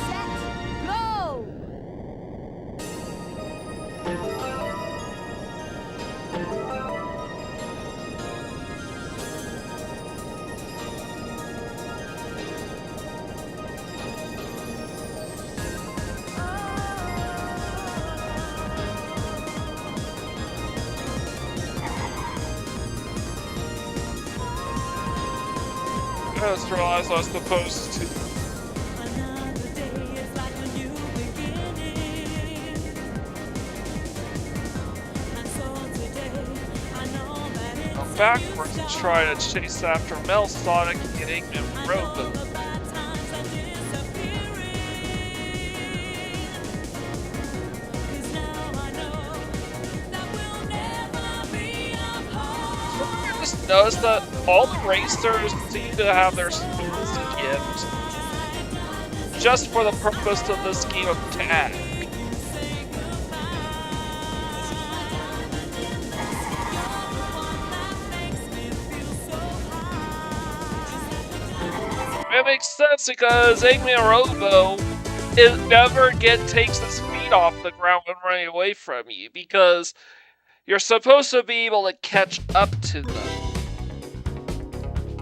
set, go! I just realized I was supposed to. Another day is like a new beginning. And so today, I know that it's Go backwards and try to chase after Mel Sonic and Eggman Robot. the bad times are disappearing. just noticed that all the racers seem to have their skins skipped just for the purpose of this game of tag. It makes sense because Eggman Robo never takes his feet off the ground when running away from you because you're supposed to be able to catch up to them.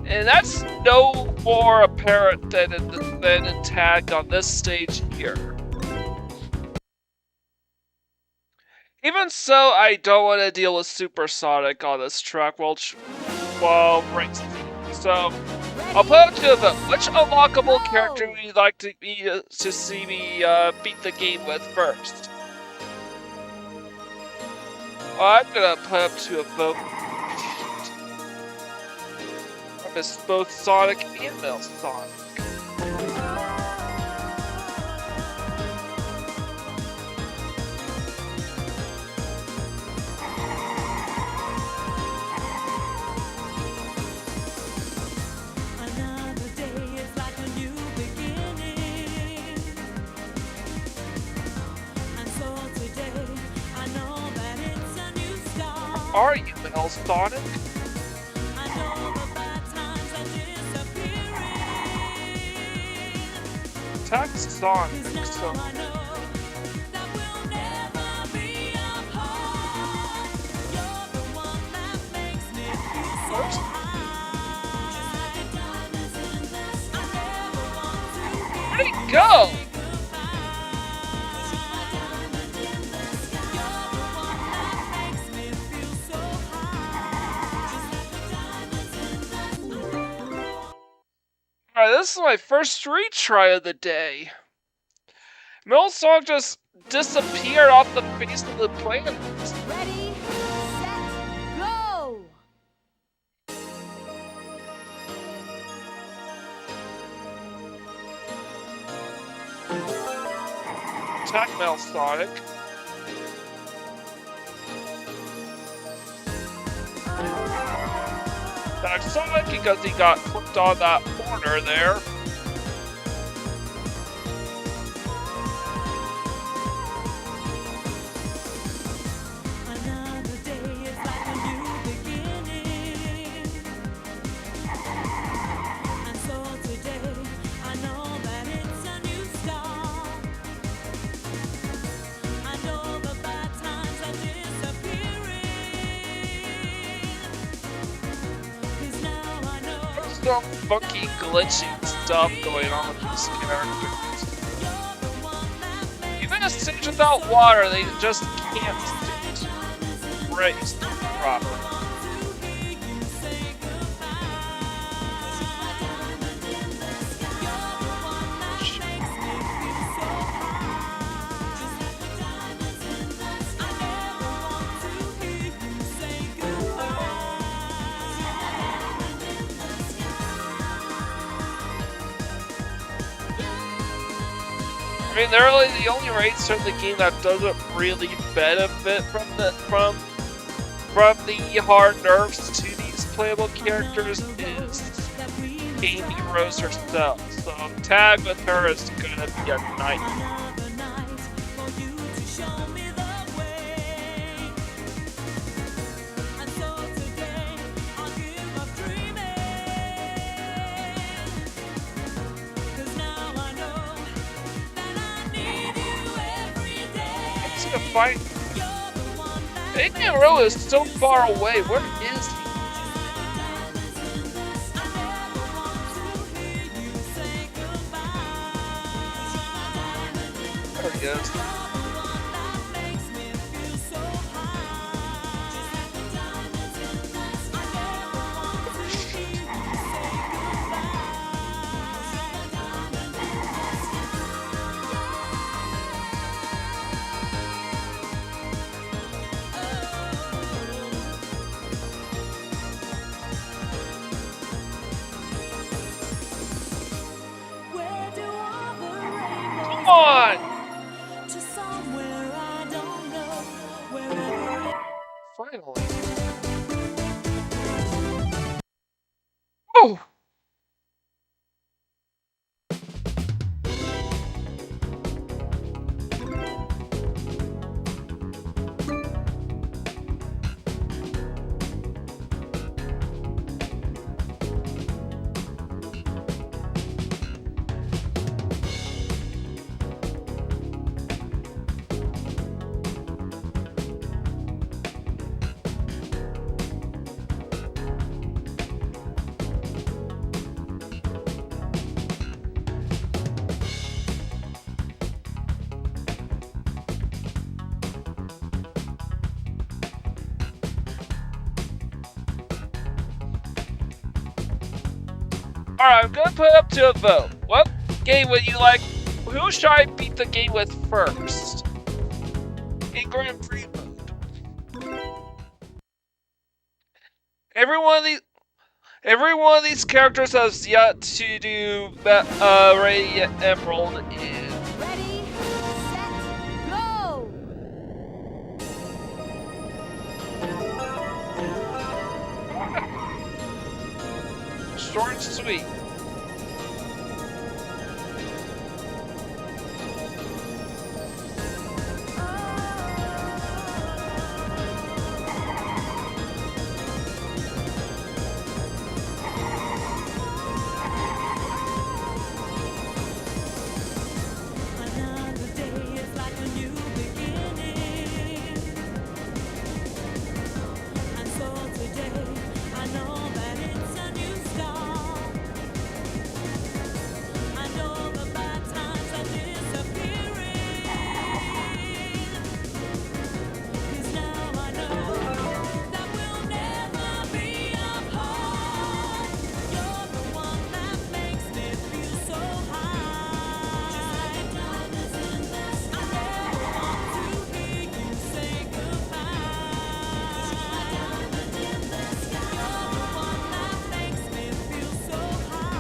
And that's no more apparent than in tag on this stage here. Even so, I don't want to deal with Supersonic on this track while racing. So I'll put up to a vote. Which unlockable character would you like to see me beat the game with first? I'm gonna put up to a vote. I miss both Sonic and Male Sonic. Are you, Male Sonic? Attack Sonic, so... First... Where'd he go? Alright, this is my first retry of the day. Millsong just disappeared off the face of the planet. Ready, set, go! Attack Sonic. Attack Sonic because he got clipped on that corner there. Some funky glitchy stuff going on with these characters. Even a stage without water, they just can't race properly. I mean, they're really the only racer in the game that doesn't really benefit from the hard nerfs to these playable characters is Amy Rose herself. So tag with her is gonna be a nightmare. To fight. Eggman Row is so far away. Where is he? There he is. Come on! Finally. Woo! Alright, I'm gonna put it up to a vote. What game would you like? Who should I beat the game with first? In Grand Prix mode. Every one of these characters has yet to do Radiant Emerald in. Ready, set, go! Short and sweet. Another day is like a new beginning. And so today, I know that it's a new start. I know the bad times are disappearing. 'Cause now I know that we'll never be apart. You're the one that makes me feel so high. I never want to hear you say goodbye. You're the one that makes me feel so high.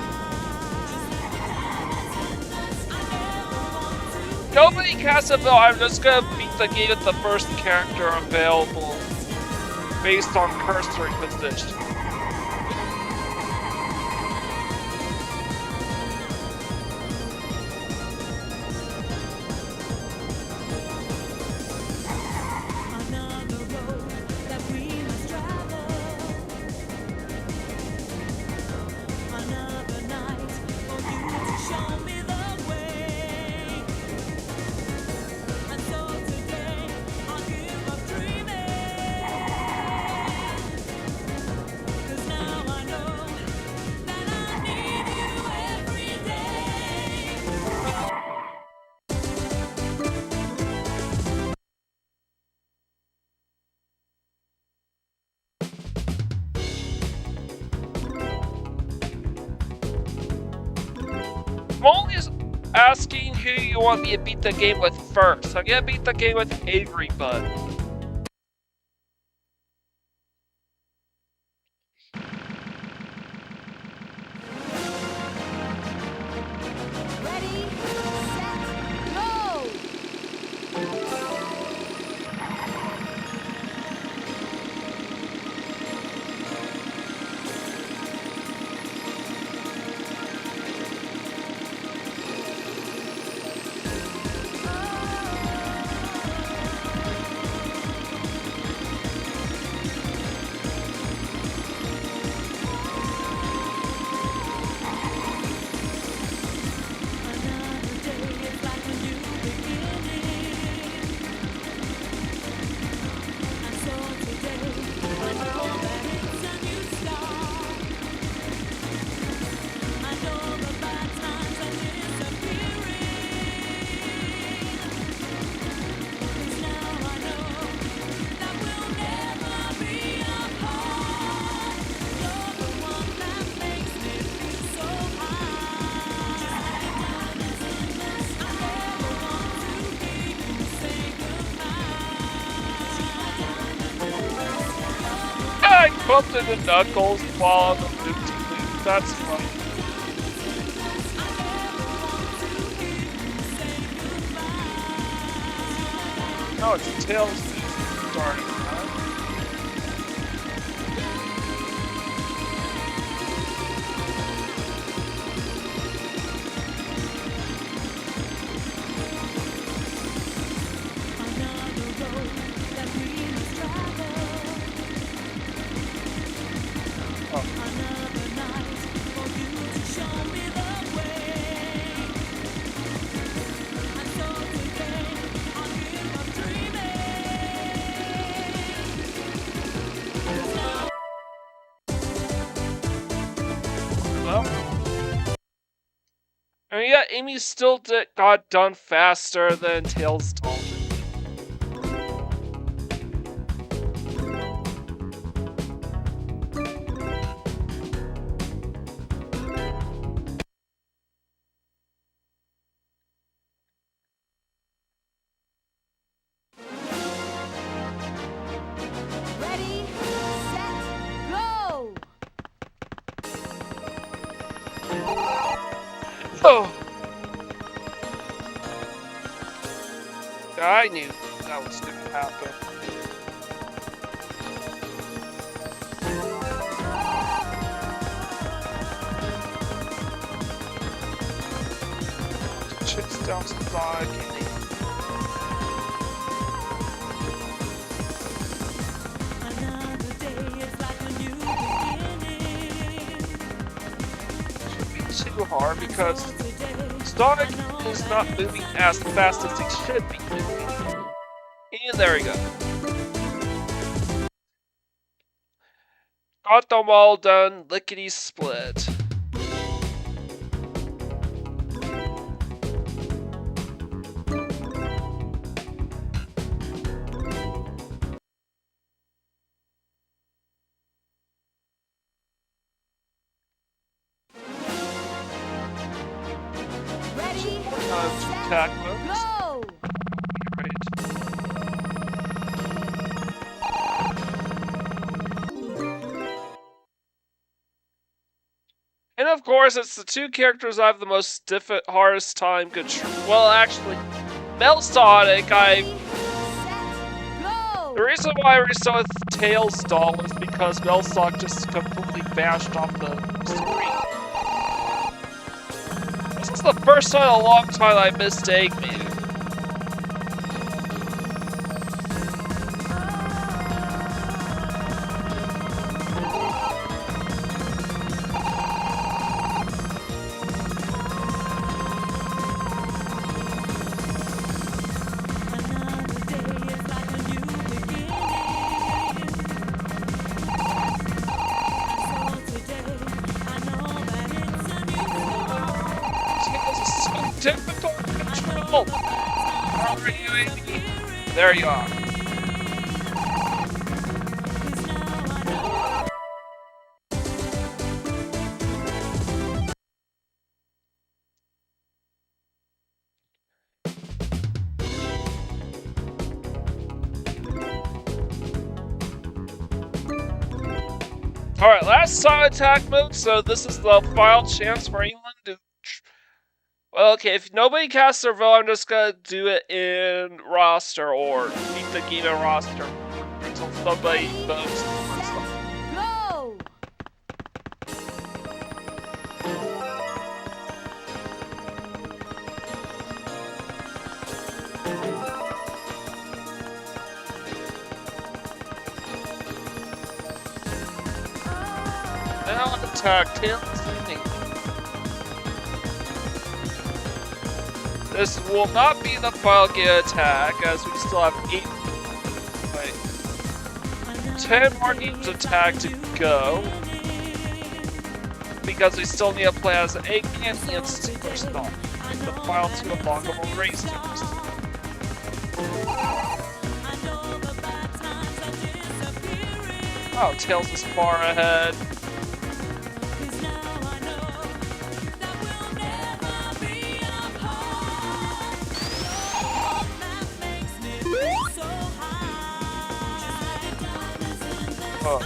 Nobody casts a vote. I'm just gonna beat the game with the first character available based on cursor position. Another road that we must travel. Another night for you to show me the way. And so today I'll give up dreaming. 'Cause now I know that I need you every day. I'm only asking who you want me to beat the game with first. I'm gonna beat the game with Avery Bud. Ready, set, go! Another day is like a new beginning. And so today, I know that it's a new start. I know the bad times are disappearing. 'Cause now I know that we'll never be apart. You're the one that makes me feel so high. I never want to hear you say goodbye. I bumped into Knuckles while on the loop. That's funny. No, it's Tails starting, huh? that Amy still got done faster than Tails told her. Ready, set, go! Oh! I knew that was gonna happen. Chips down some dog. Another day is like a new beginning. Should be too hard because Sonic is not moving as fast as he should be moving. And there we go. Got them all done, lickety split. Ready, Time to attack moves. go! Right. And of course, it's the two characters I have the most hardest time control. Well, actually, Sonic, Set, the go! reason why we saw with Tails doll is because Sonic just completely bashed off the screen. This is the first time in a long time I missed Eggman. Another day is like a new beginning. So today, I know that it's a new Tails is so difficult to control. How are you, Amy? There you are. Alright, last time attack mode, so this is the final chance for England to... Well, okay, if nobody casts their vote, I'm just gonna do it in roster, or beat the game in roster until somebody votes. Go! Now attack Tails. This will not be the final game attack, as we still have 10 more games attack to go. Because we still need to play as Eggman and Superstar. The final two unlockable race teams. Oh, Tails is far ahead. Oh.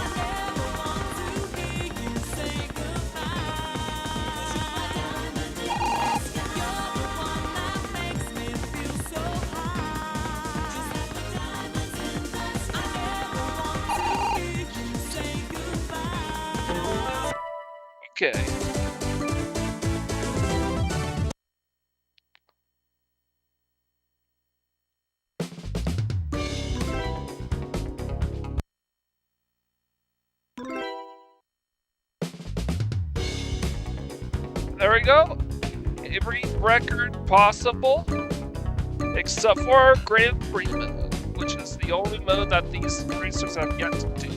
Okay. There we go. Every record possible, except for Grand Prix mode, which is the only mode that these racers have yet to do.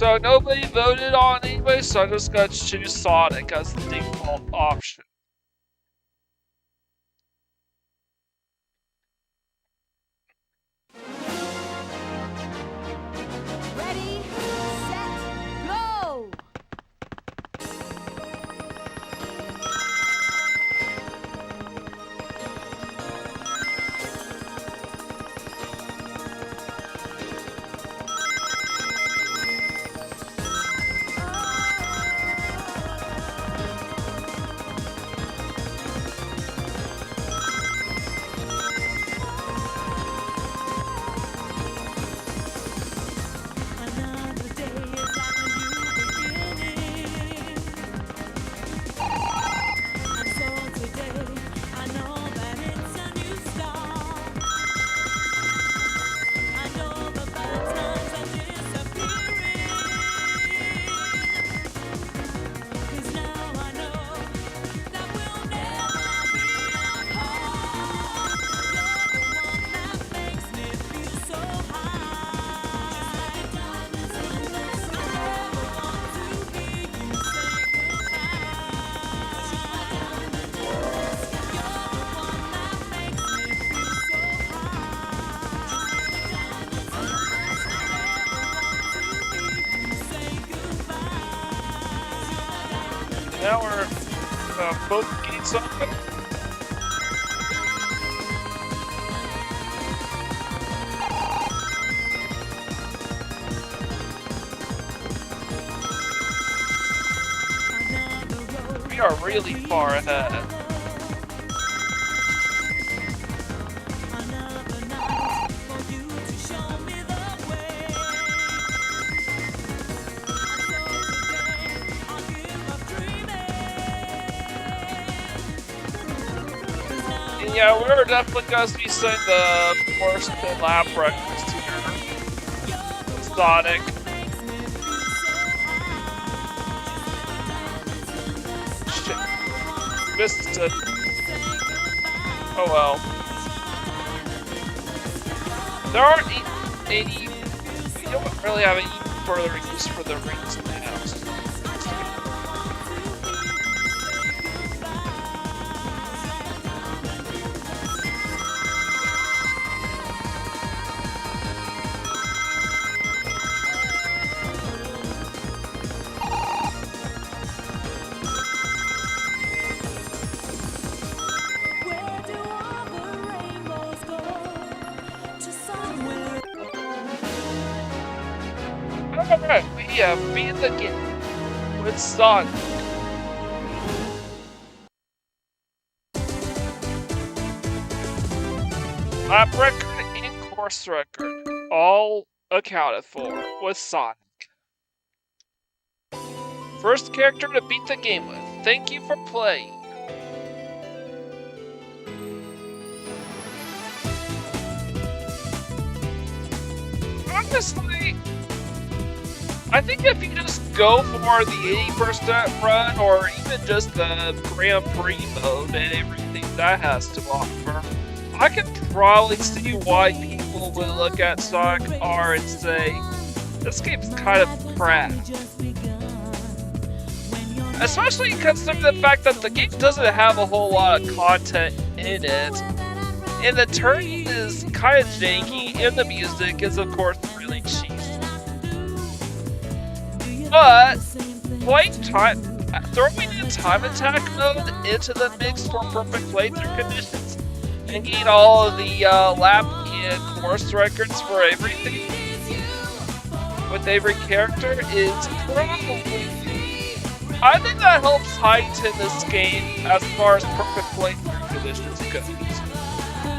So nobody voted on anybody, so I'm just gonna choose Sonic as the default option. Ready, set, go! Another day is like a new beginning. And so today, I know that it's a new start. I know the bad times are disappearing. 'Cause now I know that we'll never be apart. You're the one that makes me feel so high. Just like diamonds in the sky. I never want to hear you say goodbye. Just like diamonds in the sky. You're the one that makes me feel so high. Just like diamonds in the sky. I never want to hear you say goodbye. Now we're both gates open. We are really far ahead. Another night for you to show me the way. And so today I'll give up dreaming. 'Cause now And yeah, we're definitely gonna be setting the first lap records here. Sonic. makes me feel so high. Shit. Missed it. Oh well. There aren't any. We don't really have any further use for the rings now. Where do all the rainbows go? To somewhere. Alright, we have beat the game with Sonic. Lap record and course record, all accounted for with Sonic. First character to beat the game with. Thank you for playing. Honestly, I think if you just go for the 80% run or even just the Grand Prix mode and everything that has to offer, I can probably see why people would look at Sonic R and say, this game's kind of crap. Especially considering the fact that the game doesn't have a whole lot of content in it. And the turning is kind of janky, and the music is of course really cheesy. But throwing in time attack mode into the mix for perfect playthrough conditions and getting all of the lap and course records for everything with every character is probably. I think that helps heighten this game as far as perfect playthrough conditions goes.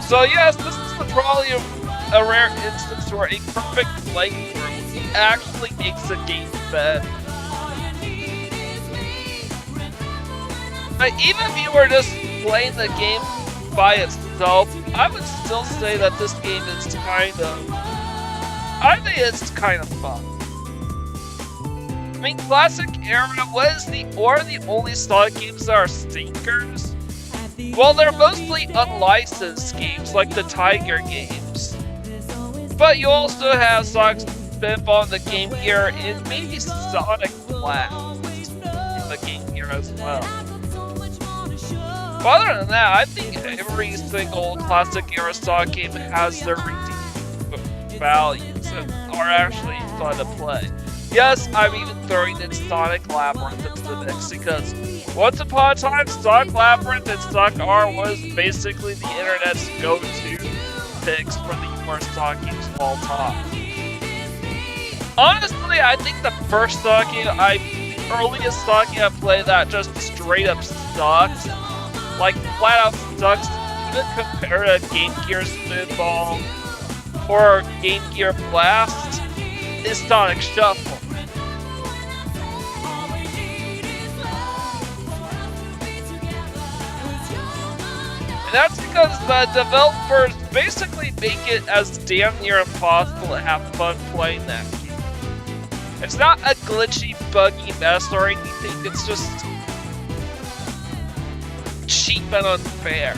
So yes, this is probably a rare instance where a perfect playthrough actually makes a game better. But even if you were just playing the game by itself, I would still say that this game is I think it's kind of fun. I mean, Classic Era was the only Sonic games that are stinkers. Well, they're mostly unlicensed games like the Tiger games. But you also have Sonic Spitball in the Game Gear, and maybe Sonic Blast in the Game Gear as well. But other than that, I think every single classic era Sonic game has their redeeming values and are actually fun to play. Yes, I'm even throwing in Sonic Labyrinth into the mix because once upon a time, Sonic Labyrinth and Sonic R was basically the internet's go-to picks for the worst Sonic games of all time. Honestly, I think the first Sonic game earliest Sonic game I played that just straight up sucked, like flat out sucks, even compared to Game Gear Spitball or Game Gear Blast, is Sonic Shuffle. And that's because the developers basically make it as damn near impossible to have fun playing that game. It's not a glitchy, buggy mess or anything, it's just cheap and unfair.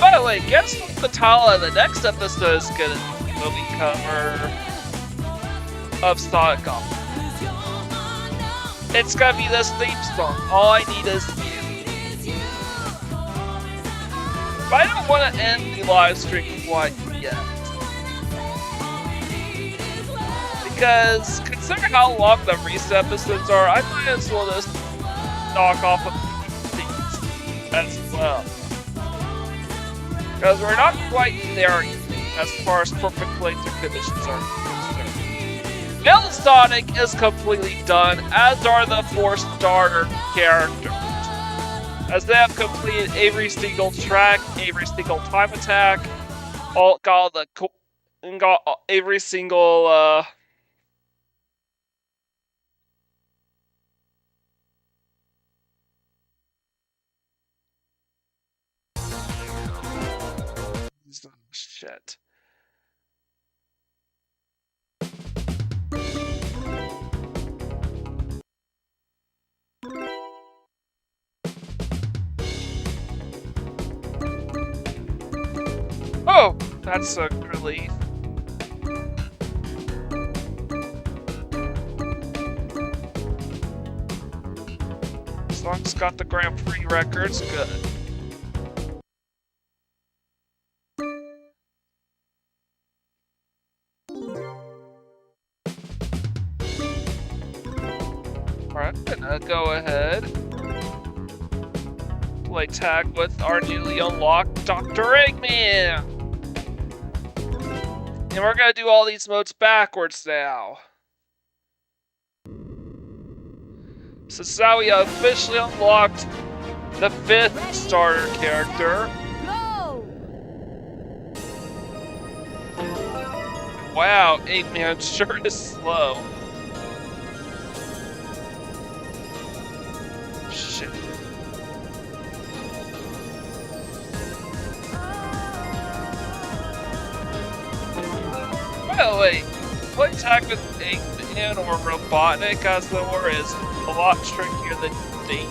By the way, guess what the title of the next episode is gonna be? Movie cover of Sonic Golf. It's gonna be this theme song. All I Need Is You. But I don't want to end the live stream quite yet. Because considering how long the recent episodes are, I might as well just knock off a few things as well. Because we're not quite there as far as perfect playthrough conditions are concerned. Now Sonic is completely done, as are the 4 starter characters. As they have completed every single track, every single time attack, got every single shit. Oh, that's a relief. Sonic's got the Grand Prix records, good. Alright, I'm gonna go ahead. Play tag with our newly unlocked Dr. Eggman! And we're gonna do all these modes backwards now. So now we have officially unlocked the 5th starter character. Wow, Eggman sure is slow. Shit. By the way, play tag with Eggman or Robotnik as the war is a lot trickier than you think.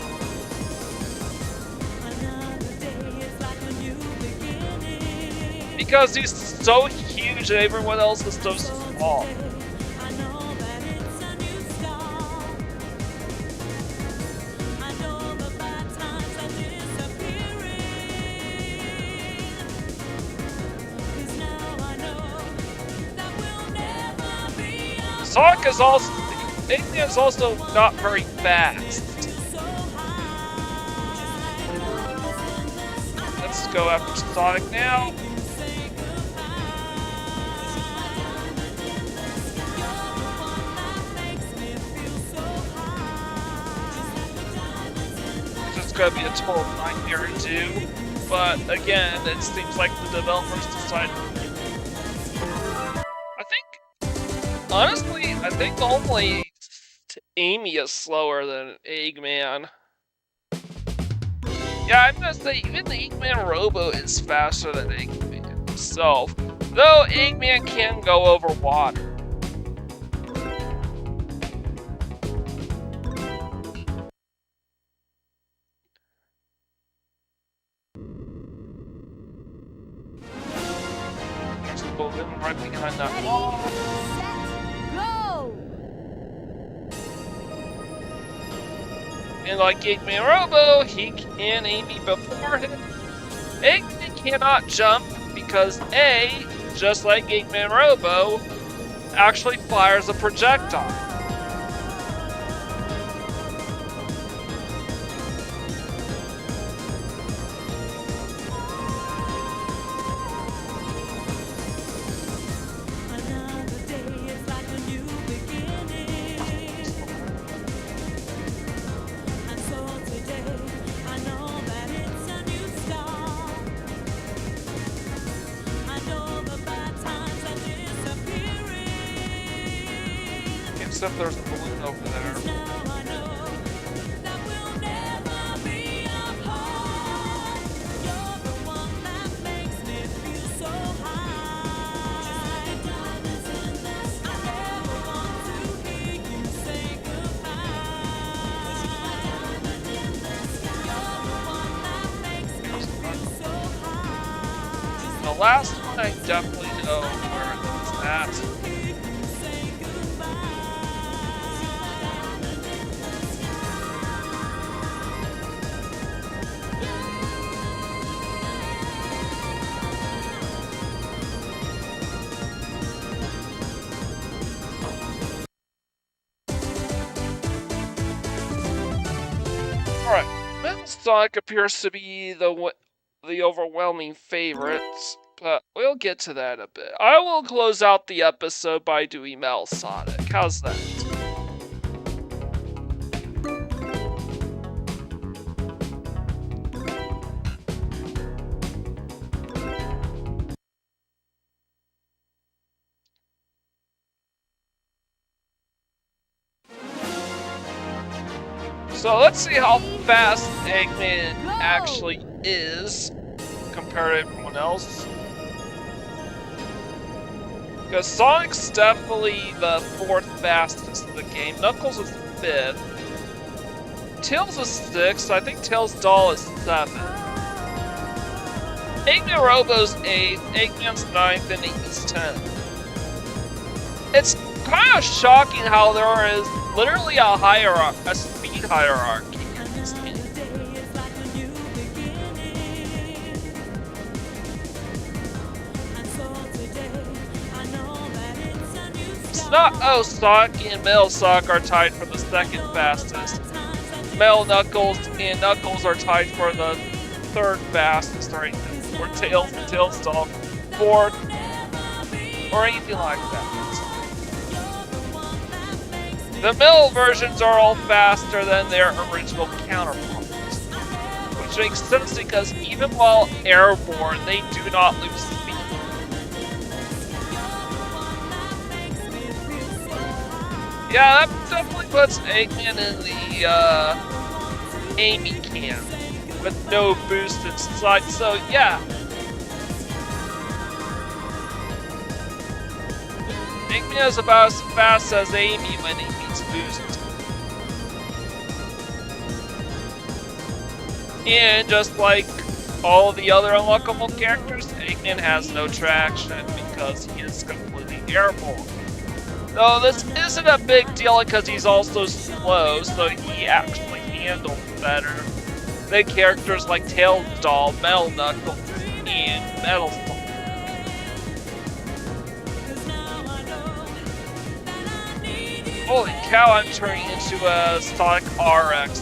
Because he's so huge and everyone else is so small. Sonic is also, Eggman is also not very fast. Let's go after Sonic now. It's gonna be a total nightmare to do, but again, it seems like the developers decided. Honestly, I think only Amy is slower than Eggman. Yeah, I'm gonna say even the Eggman Robo is faster than Eggman himself, though Eggman can go over water. balloon right behind that wall. Set, go! And like Eggman Robo, he can aim me before him. Eggman cannot jump because A, just like Eggman Robo, actually fires a projectile. Another day is like a new beginning. And so today, I know that it's a new start. I know the bad times are disappearing. Except there's a balloon over there. Now I know that we'll never be apart. You're the one that makes me feel so high. Diamonds in the sky. I never want to hear you say goodbye. Diamond in the sky. You're the one that makes me feel so high. The last one I definitely know where it's at. Alright, Metal Sonic appears to be the overwhelming favorites, but we'll get to that a bit. I will close out the episode by doing Metal Sonic. How's that? So let's see how fast Eggman actually is compared to everyone else. Because Sonic's definitely the 4th fastest in the game. Knuckles is 5th. Tails is 6th. I think Tails Doll is 7th. Eggman Robo's 8th. Eggman's 9th, and Iggy's 10th. It's kind of shocking how there is literally a hierarchy, a speed hierarchy in this game. It's not, oh, Sonic and Metal Sonic are tied for the 2nd fastest. Metal Knuckles and Knuckles are tied for the 3rd fastest, or Tails and Tails Doll 4th, or anything like that. The middle versions are all faster than their original counterparts, which makes sense because even while airborne, they do not lose speed. Yeah, that definitely puts Eggman in the Amy camp with no boost inside, so yeah. Eggman is about as fast as Amy when he needs boost. And just like all the other unlockable characters, Eggman has no traction because he is completely airborne. Though this isn't a big deal because he's also slow, so he actually handles better than characters like Tails Doll, Metal Knuckles, and Metal Sonic. Holy cow, I'm turning into a Sonic RX.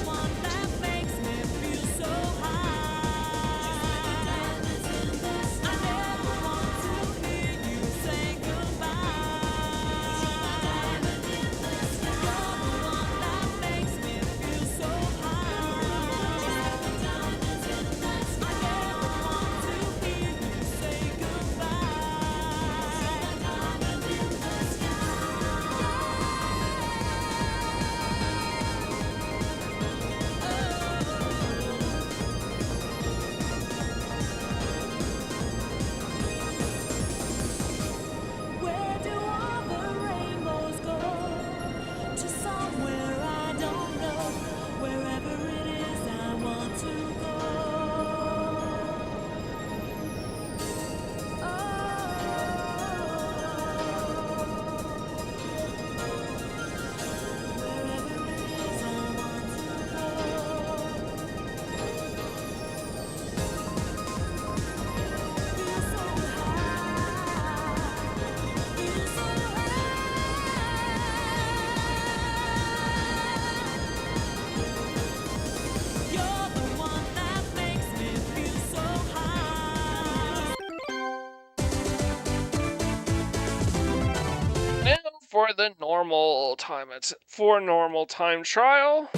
for the normal time. It's for normal time trial.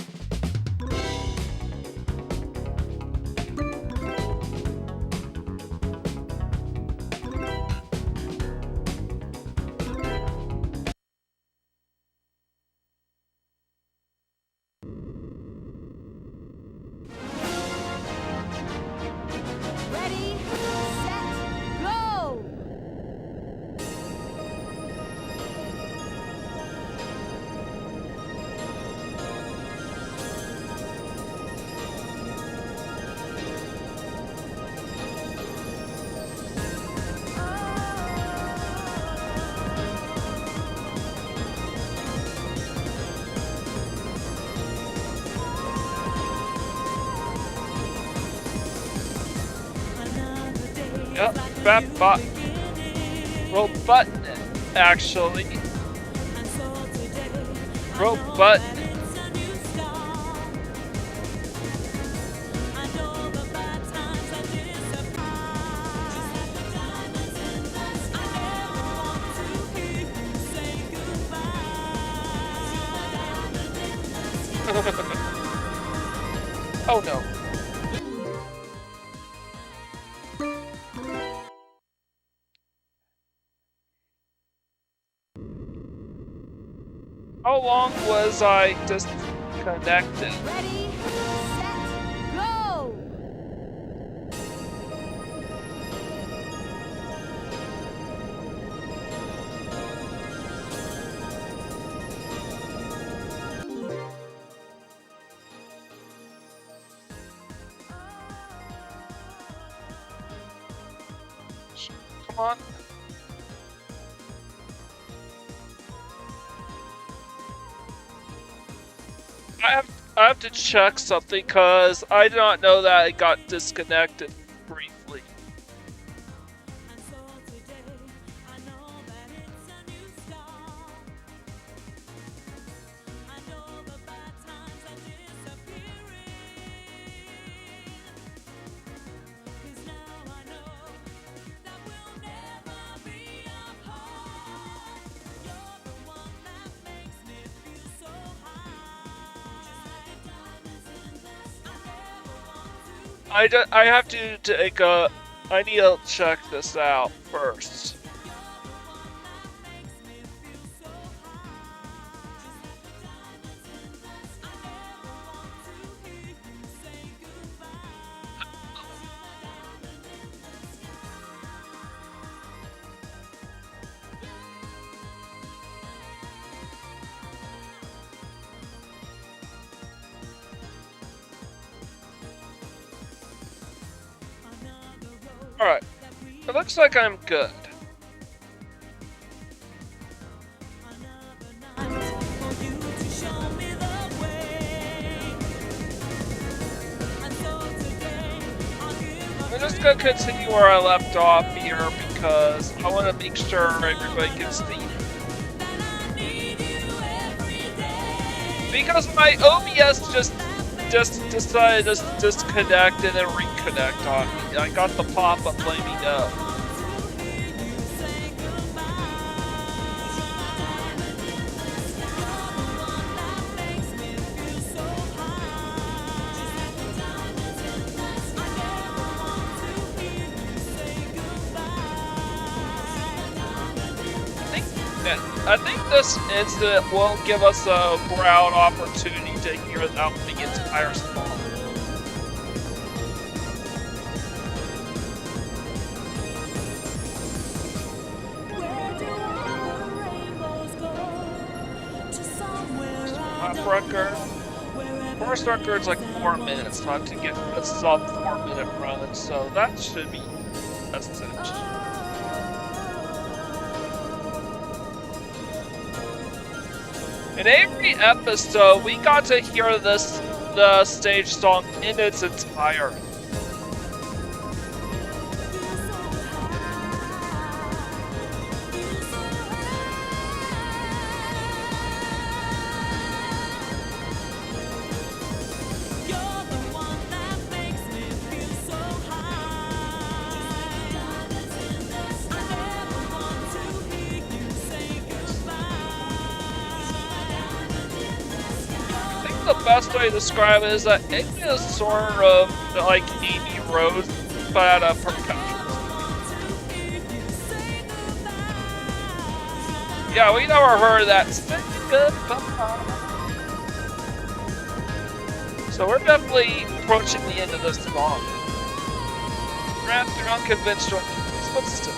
Ready, set, go! Yep, fat bot. Roll button, actually. Roll button. Oh no. How long was I disconnected? Ready, set, go! Come on. I have to check something because I did not know that it got disconnected briefly. I have to take a. I need to check this out first. Alright. It looks like I'm good. I'm just gonna continue where I left off here because I want to make sure everybody can see. Because my OBS just decided to disconnect and then reconnect on me. I got the pop-up letting me know. I think this incident will give us a broad opportunity to hear out the entire song. Record. First record's like 4 minutes, so I have to get a sub 4-minute run, so that should be essential. In every episode, we got to hear the stage song in its entirety. best way to describe it is that it is sort of like Amy Rose, but at a percussion. Yeah, we never heard that. Say goodbye. So we're definitely approaching the end of this song. Ran through unconventional means, but still.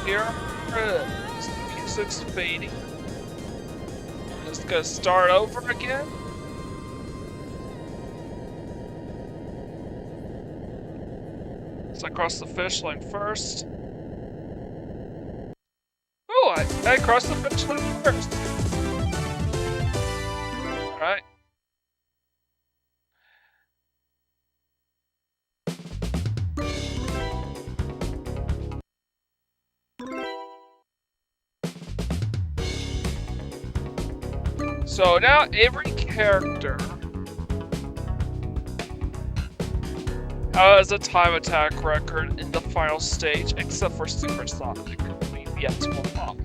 Here is the music's fading. Just gonna start over again. So I crossed the finish line first. Oh, I crossed the finish line first. Alright. So now every character has a time attack record in the final stage, except for Supersonic, we've yet to unlock.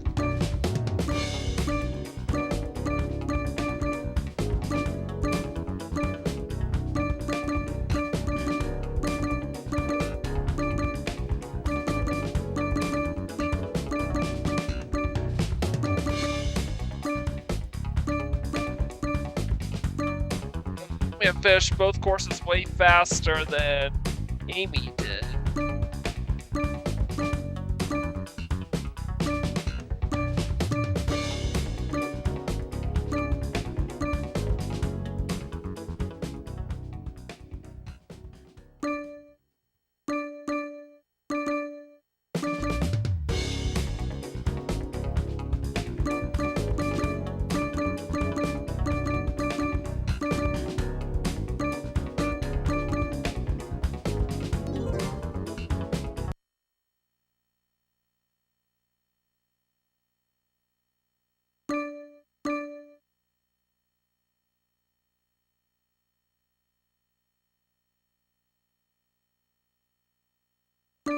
We have finished both courses way faster than Amy did.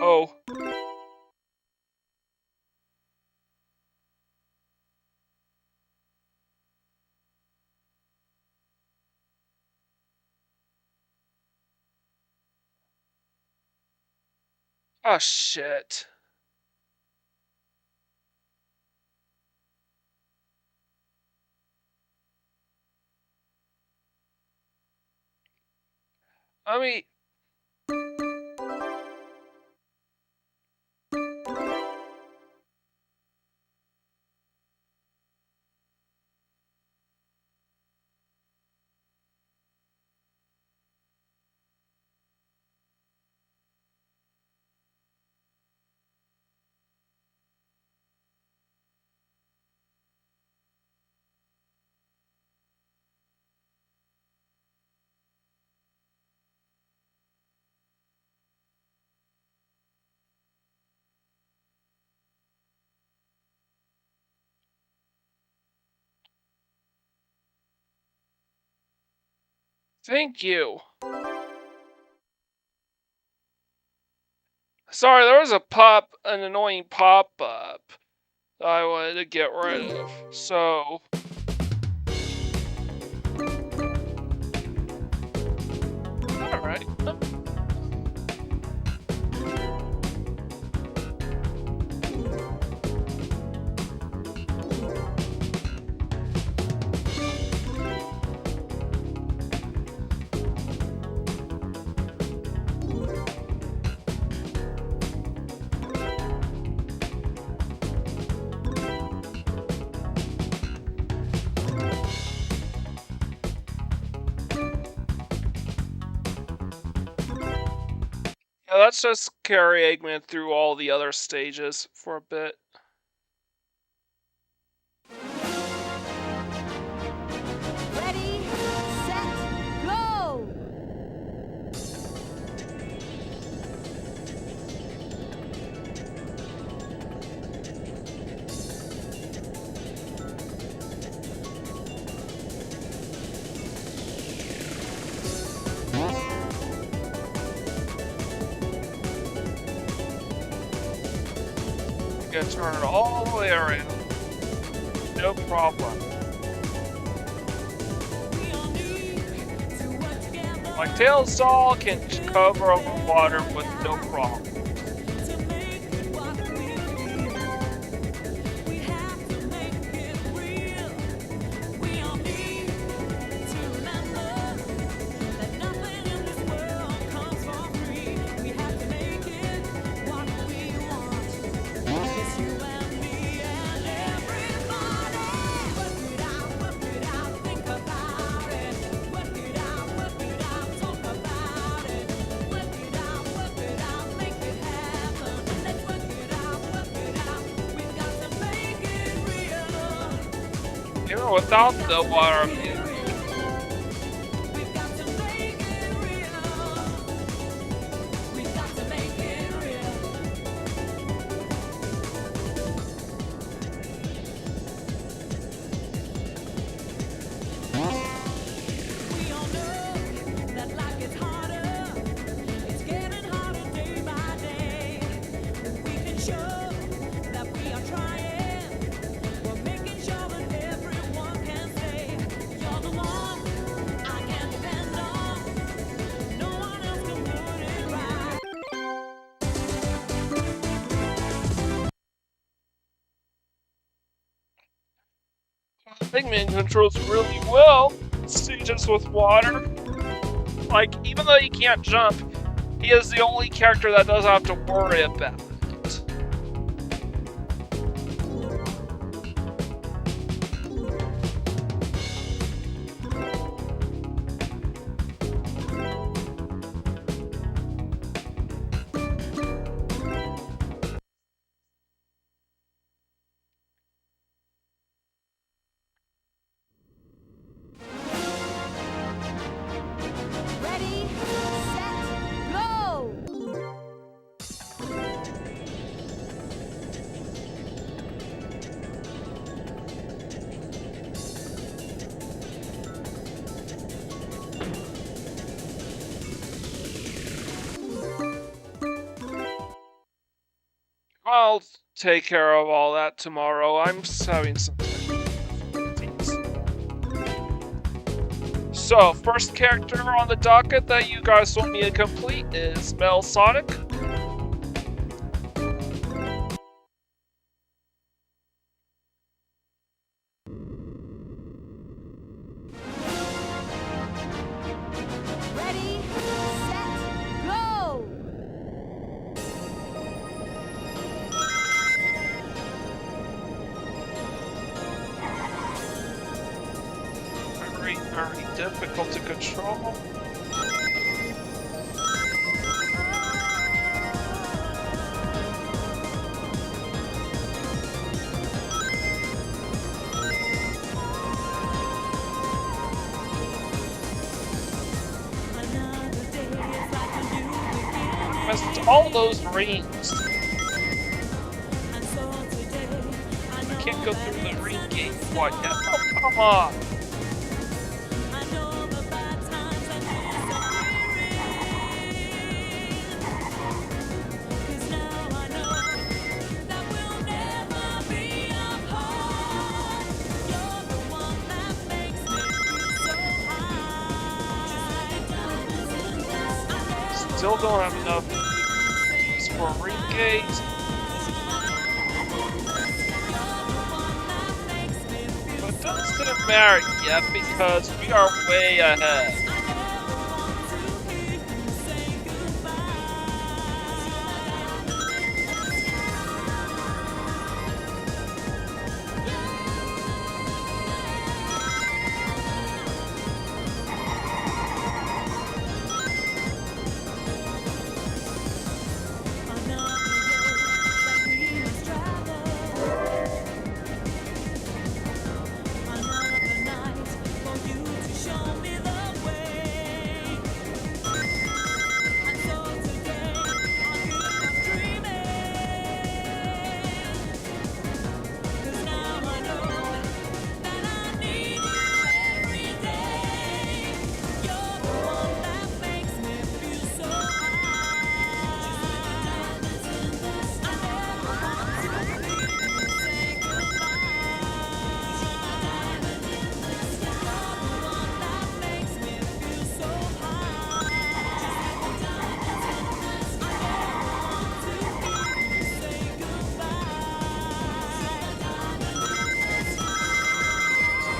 Oh. Oh shit. I mean, thank you. Sorry, there was an annoying pop-up that I wanted to get rid of. So, alright. Let's just carry Eggman through all the other stages for a bit. Ready, set, go! You can turn it all the way around. No problem. Like Tails doll can cover over water with no problem. Even without the water music. Eggman controls really well stages with water. Like, even though he can't jump, he is the only character that doesn't have to worry about it. Ready, set, go! I'll take care of all that tomorrow. I'm just having some difficulties. So, first character on the docket that you guys want me to complete is Metal Sonic. Ready, set, go! Very, very difficult to control. Missed all those rings. I can't go through the ring gate quite yet. Oh, come on. Still don't have enough keys for a ring gate. But it doesn't matter yet because we are way ahead.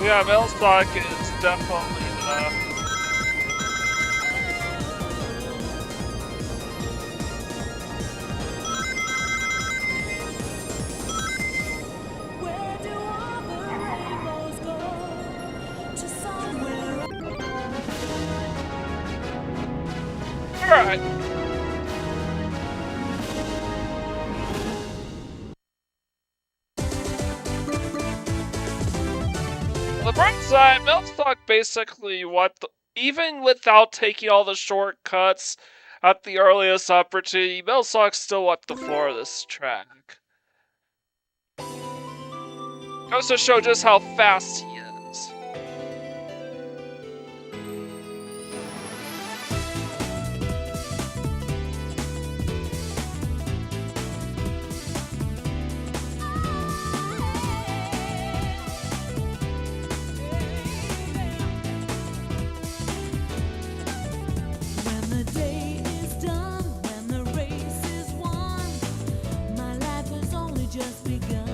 Yeah, Millstock is definitely the... Where do all the rainbows go? To somewhere. Alright. On the bright side, Millstock basically even without taking all the shortcuts at the earliest opportunity, Millstock still wiped the floor of this track. Goes to show just how fast he is. When the day is done, when the race is won, my life has only just begun.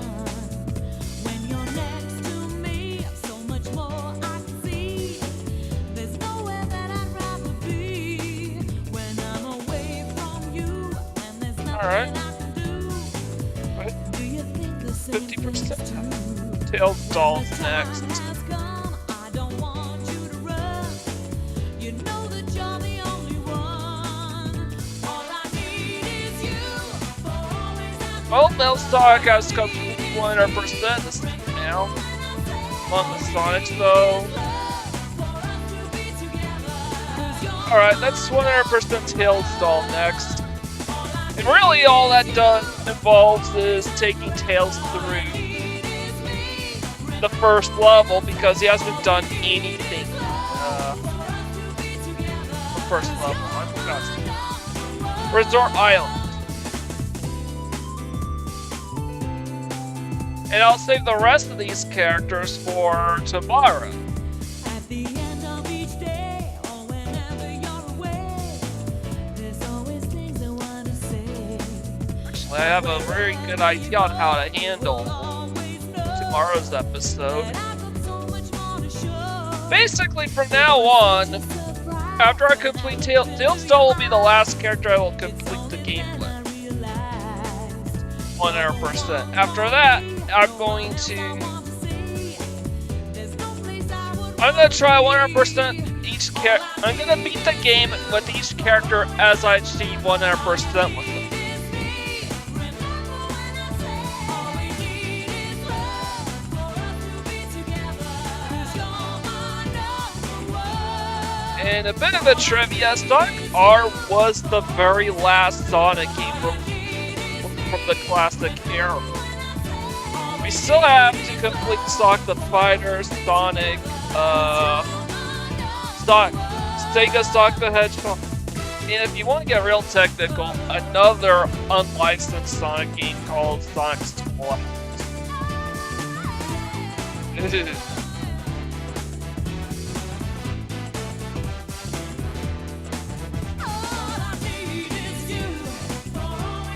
When you're next to me, so much more I can see. There's nowhere that I'd rather be. When I'm away from you, and there's nothing Alright. I can do. Right. Do you think the same 50%. things too? Tails Doll The next. time has come, I don't want you to run. You know that you're the only one. All I need is you. For always and Well, Millstock has completed 100% this team now. Among the Sonics, though. Alright, that's 100% Tails Doll next. And really, all that involves is taking Tails through the first level because he hasn't done anything. The first level, I forgot. Resort Island. And I'll save the rest of these characters for tomorrow. at the end of each day, or whenever you're away, there's always things I want to say. Actually, I have a very good idea on how to handle tomorrow's episode. Basically, from now on, after I complete Tails Doll will be the last character I will complete the game with. 100%. After that, I'm going to try 100% each character. I'm going to beat the game with each character as I achieve 100% with them. And a bit of a trivia, Sonic R was the very last Sonic game from the classic era. We still have to complete Sonic the Fighter, Sonic, Sega Sonic the Hedgehog. And if you want to get real technical, another unlicensed Sonic game called Sonic's Twilight.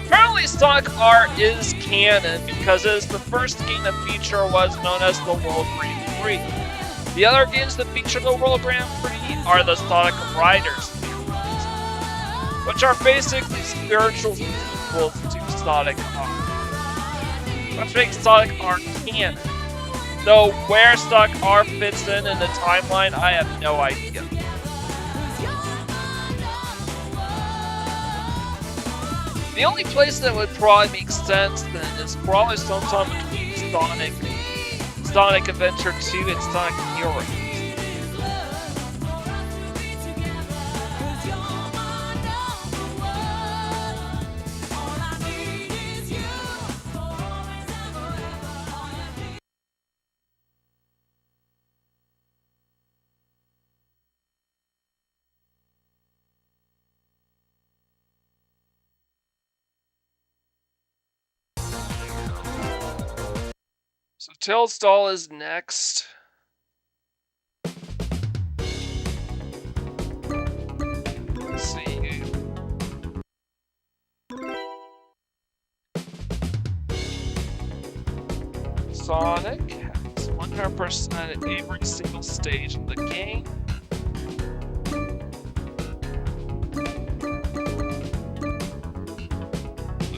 Apparently Sonic R is canon because it is the first game to feature what's known as the World Grand Prix. The other games that feature the World Grand Prix are the Sonic Riders series, which are basically spiritual sequels to Sonic R, which makes Sonic R canon. Though where Sonic R fits in the timeline, I have no idea. The only place that would probably make sense then is probably sometime between Sonic Adventure 2 and Sonic Heroes. So Tails Doll is next. Let's see. Sonic has 100%. 100% at every single stage of the game.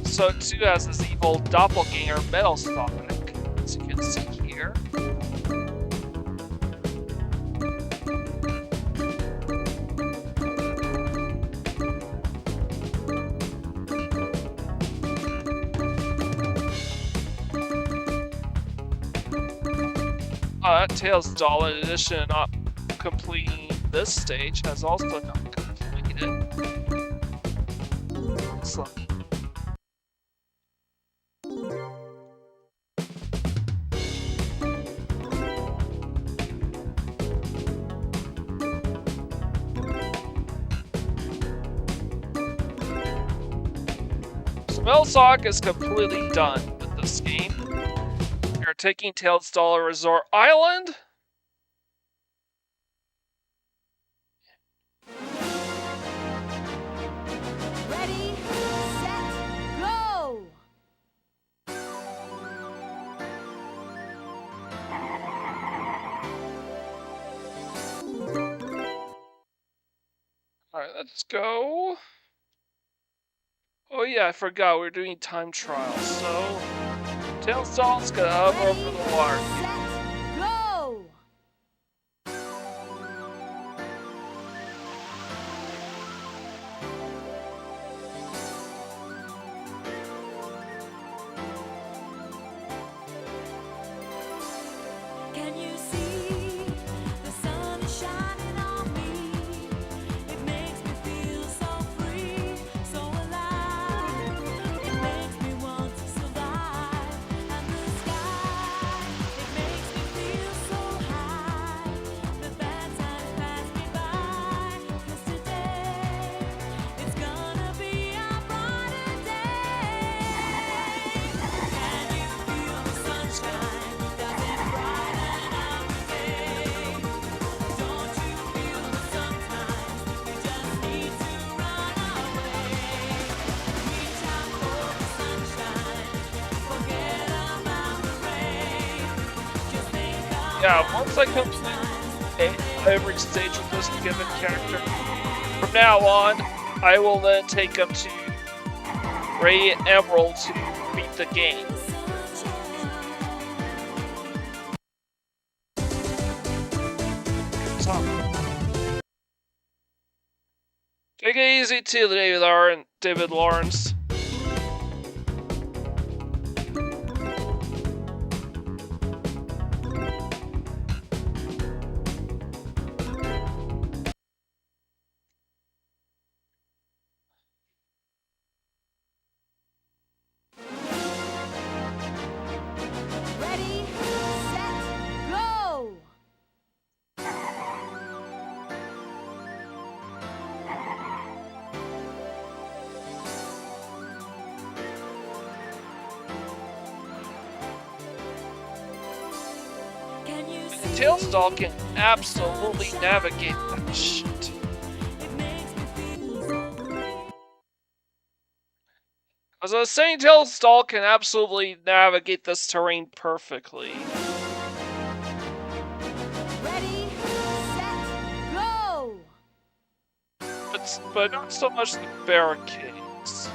So it too has this evil doppelganger metal Sonic, as you can see here. That Tails doll, in addition to not completing this stage, has also not completed. So. Metal Sonic is completely done with this game. You're taking Tails Doll Resort Island. Ready, set, go! Alright, let's go. Oh yeah, I forgot we're doing time trials, so Tails Doll's gonna hover over the water. Set, go! Can you see the sun is shining on me? It makes me feel so free, so alive. It makes me want to survive. And the sky, it makes me feel so high. The bad times pass me by. 'Cause today, it's gonna be a brighter day. Can you feel the sunshine? Does it brighten up the day? Don't you feel that sometimes you just need to run away? Reach out for the sunshine, forget about the rain. Just think about Yeah, once I complete every stage with this given character, from now on, I will then take them to Radiant Emerald to beat the game. the sunshine. So, take it easy too, David Lawrence. Ready, set, go! Can you see? Tails Doll can absolutely navigate that shit. It makes me feel so free. As I was saying, Tails Doll can absolutely navigate this terrain perfectly. Ready, set, go! But not so much the barricades.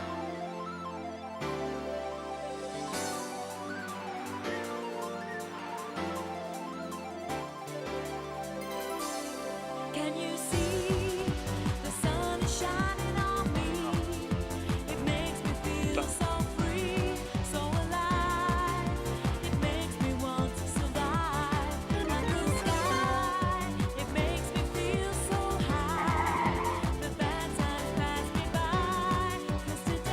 Can you see the sun is shining on me? It makes me feel so free, so alive. It makes me want to survive. And the sky, it makes me feel so high. The bad times pass me by. 'Cause today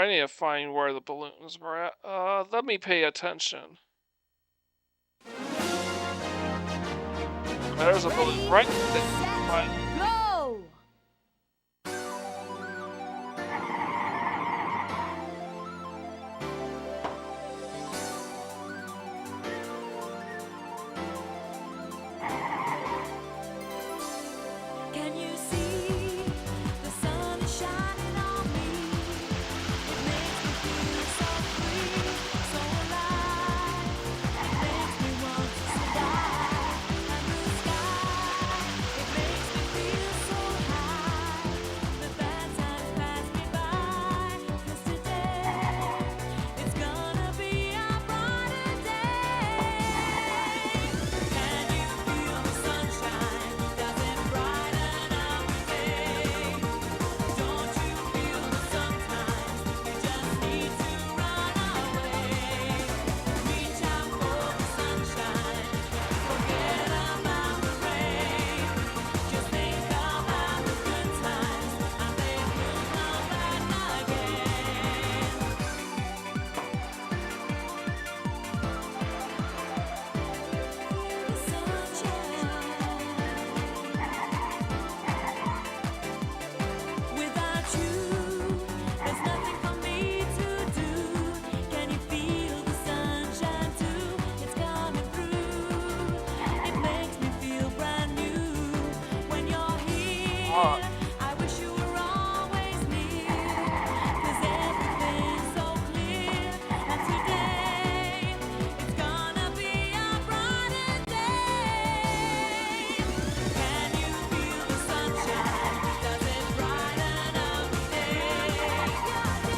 I need to find where the balloons were at. Let me pay attention. There's a balloon right there. Go! Can you see the sun is shining on me? It makes me feel so free, so alive. It makes me want to survive. And the sky, it makes me feel so high. The bad times pass me by, 'cause today it's gonna be a brighter day. Can you feel the sunshine? Does it brighten up the day? Don't you feel that sometimes you just need to run away? Reach out for the sunshine, forget about the rain. Just think about the good times, and they will come back again. The sunshine. Without you, there's nothing for me to do. Can you feel the sunshine too? It's coming through. It makes me feel brand new. When you're here, I wish you were always near. 'Cause everything's so clear. And today, it's gonna be a brighter day. Can you feel the sunshine? Does it brighten up the day?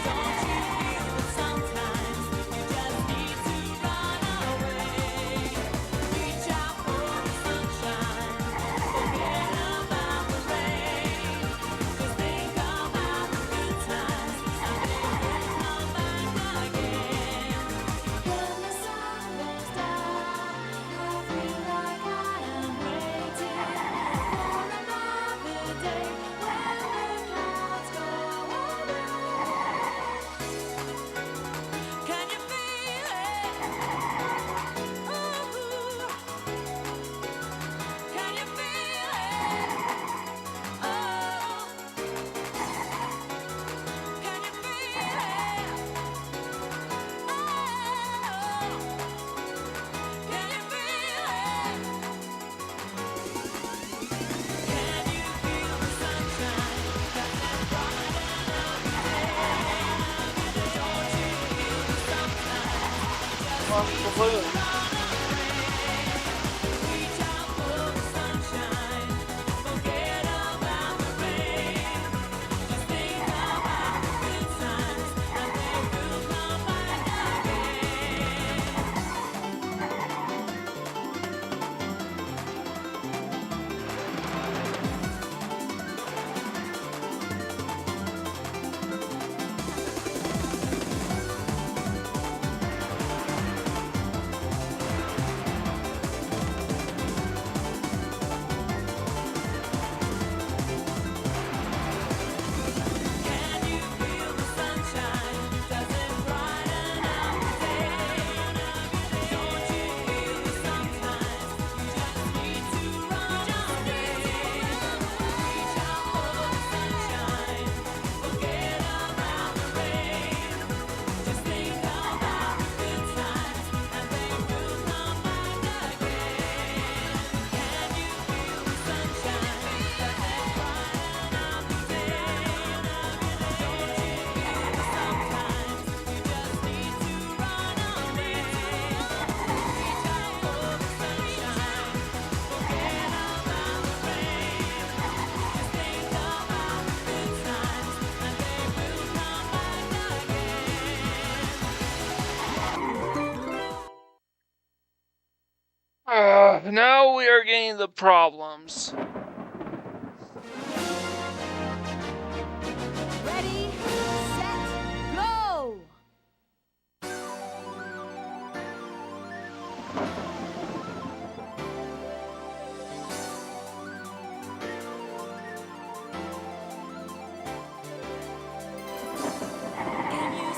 Don't you feel that sometimes you just need to run away? Reach out for the sunshine, forget about the rain. Just think about the good times, and they will come back again. When the sun goes down, I feel like I am waiting for another day when the clouds go away. Can you feel it? Ooh. Can you feel it? Oh. Can you feel it? Oh. Can you feel it? Can you feel the sunshine? Does it brighten up the day? Don't you feel that sometimes The balloon. reach out for the sunshine, forget about the rain. Just think about the good times, and they will come back again. Can you feel the sunshine? Does it brighten up the day? Don't you feel that sometimes you just need to run away? Reach out for the sunshine, forget about the rain. Just think about the good times, and they will come back again. Can you feel the sunshine? Does it brighten up the day? Don't you feel that sometimes you just need to run away? Reach out for the sunshine, forget about the rain. Just think about the good times, and they will come back again. Now we are getting the problems. Ready, set, go! Can you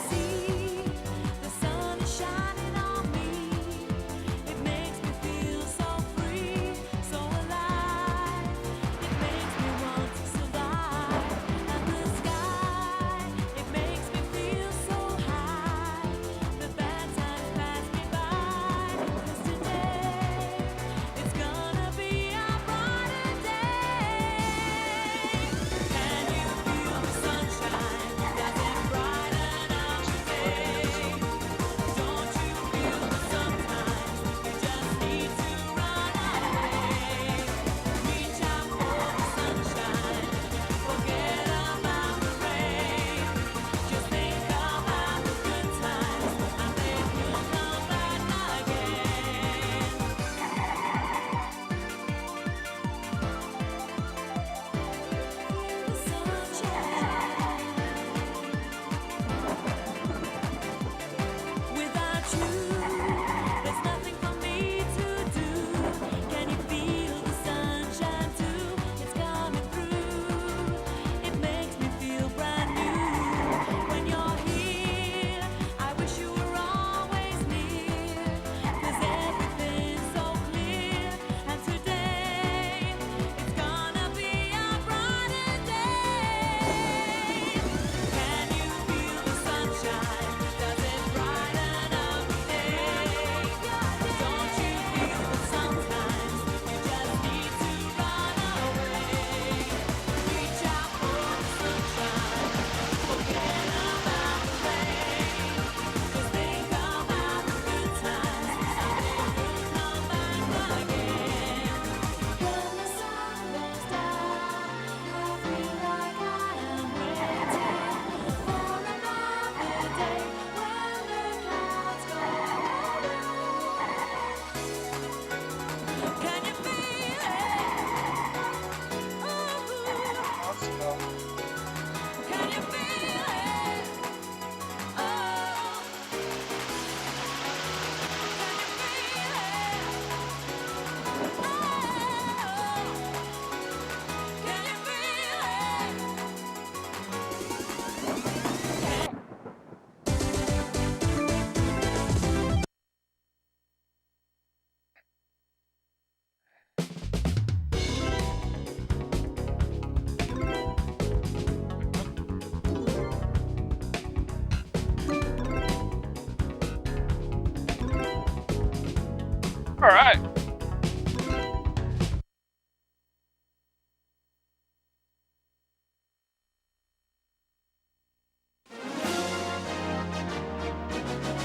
Alright.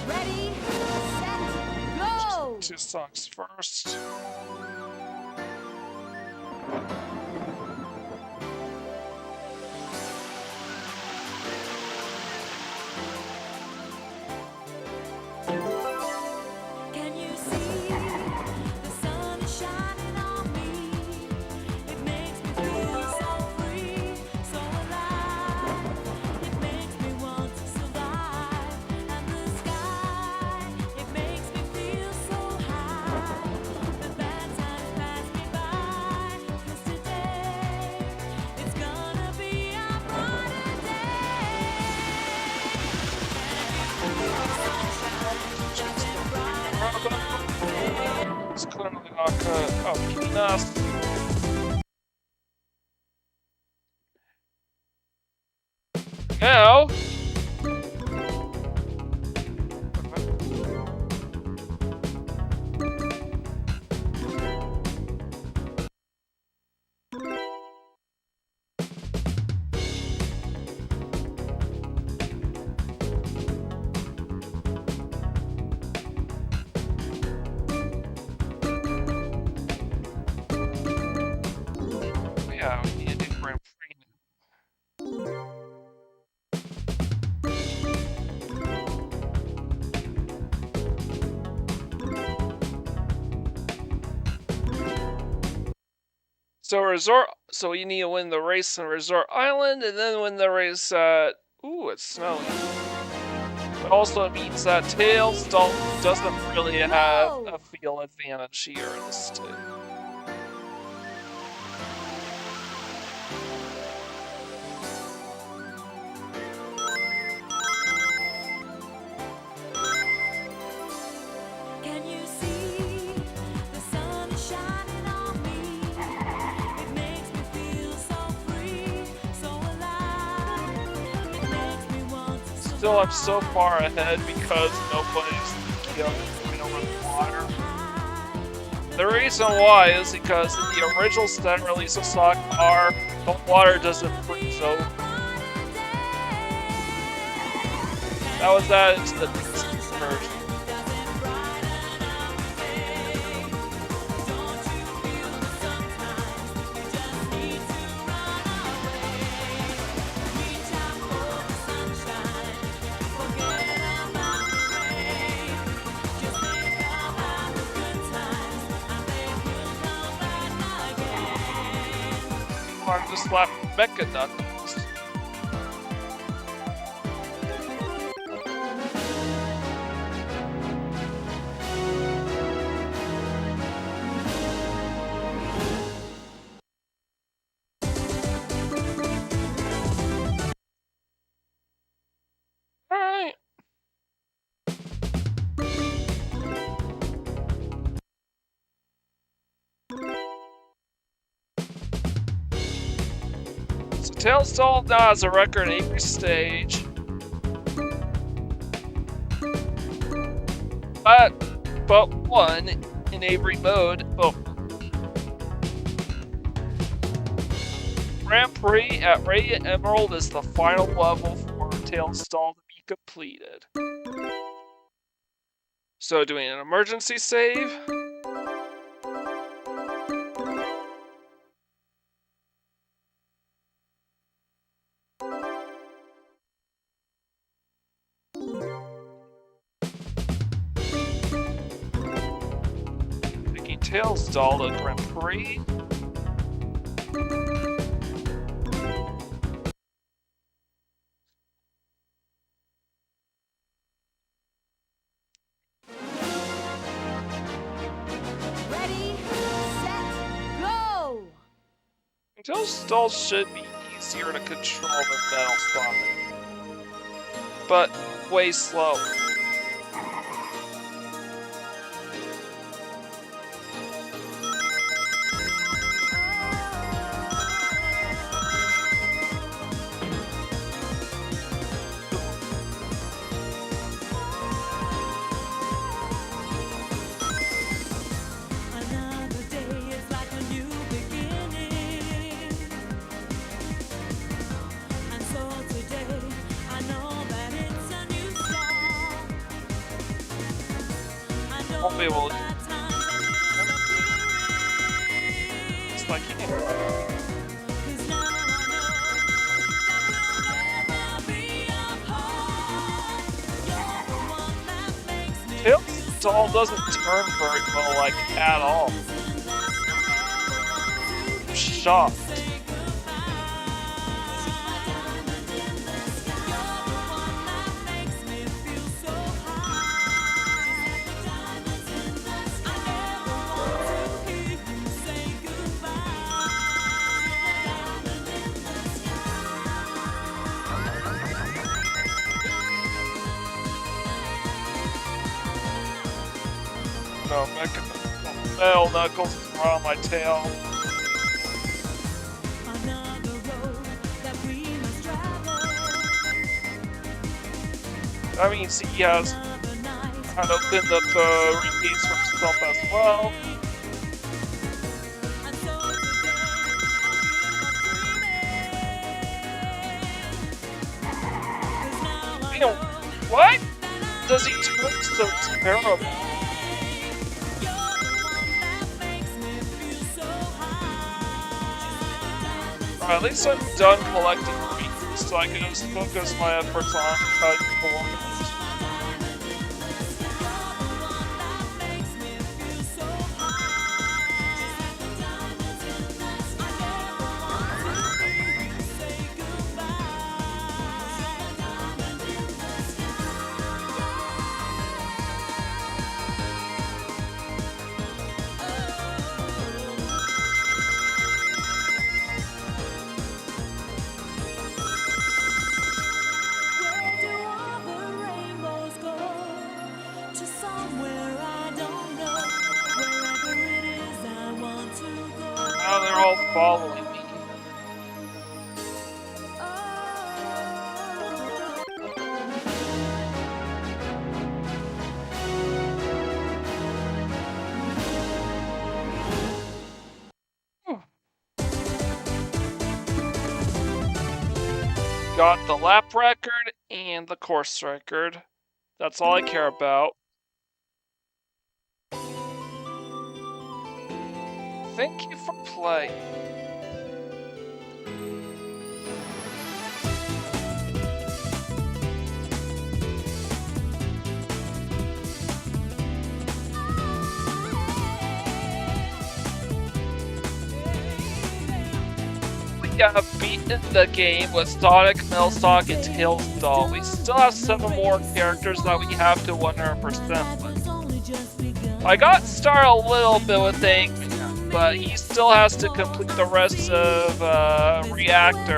Ready, set, go! 2 songs first. Can you see the sun is shining on me? It makes me feel so free, so alive. It makes me want to survive. And the sky, it makes me feel so high. The bad times pass me by, 'cause today it's gonna be a brighter day. It's clearly not good. Oh, penis. Now. Yeah, we need to do Grand Prix now. So resort, so you need to win the race on Resort Island, and then win the race at. Ooh, it's snowing. It also means that Tails doesn't really have a field advantage here in the state. Can you see the sun is shining on me? It makes me feel so free, so alive. It makes me want to survive. Still, I'm so far ahead because nobody's going over the water. The reason why is because in the original set release of Sonic R, the water doesn't freeze over. That was added to the PC version. Or just left Mecha Knuckles. Alright. So Tails still now has a record in every stage. But one in every mode. Oh. Grand Prix at Radiant Emerald is the final level for Tails Stall to be completed. So doing an emergency save. Taking Tails Doll to Grand Prix. Ready, set, go! Tails Doll should be easier to control than Metal Sonic, but way slower. won't be able to. It's like Tails doll doesn't turn very well, like, at all. I'm shocked. No, Metal Knuckles is around my tail. That means he has kind of opened up the ring gates for himself as well. You know, what does he turn so terrible? At least I'm done collecting rings, so I can just focus my efforts on cutting kilometers. Now they're all following me. Got the lap record and the course record. That's all I care about. Thank you for playing. We have beaten the game with Sonic, Millstock, and Tails doll. We still have 7 more characters that we have to 100% with. I got started a little bit with Eggman, but he still has to complete the rest of Reactive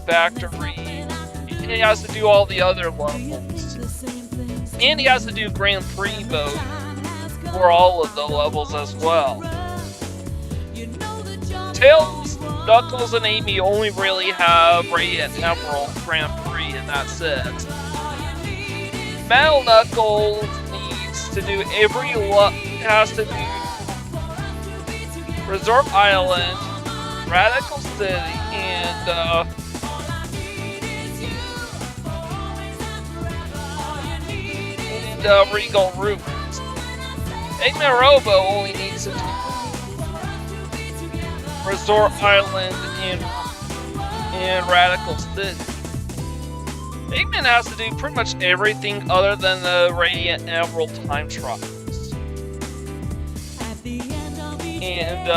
Factory, and he has to do all the other levels. And he has to do Grand Prix mode for all of the levels as well. Tails, Knuckles, and Amy only really have Radiant Emerald Grand Prix, and that's it. Metal Knuckles needs to do has to do Resort Island, Radical City, and Regal Ruins. Eggman Robo only needs to do Resort Island and Radical City. Eggman has to do pretty much everything other than the Radiant Emerald time trials. And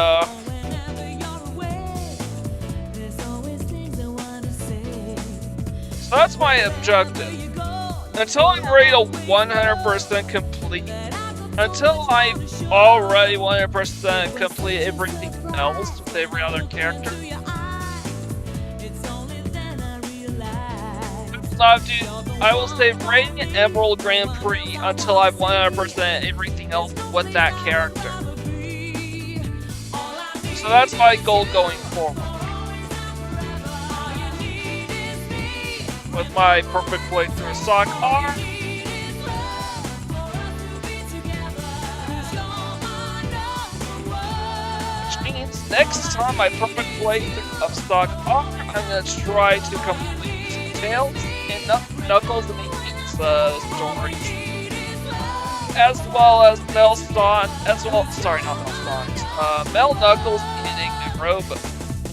so that's my objective. Until I'm ready to 100% complete, until I've already 100% complete everything else with every other character, I will save Radiant Emerald Grand Prix until I've 100% everything else with that character. So that's my goal going forward. With my perfect playthrough of Stock R, which means next time my perfect playthrough of Stock R, I'm going to try to complete Tails and Knuckles and Amy stories, as well as Melson, Mel Knuckles and Ignorant Robo.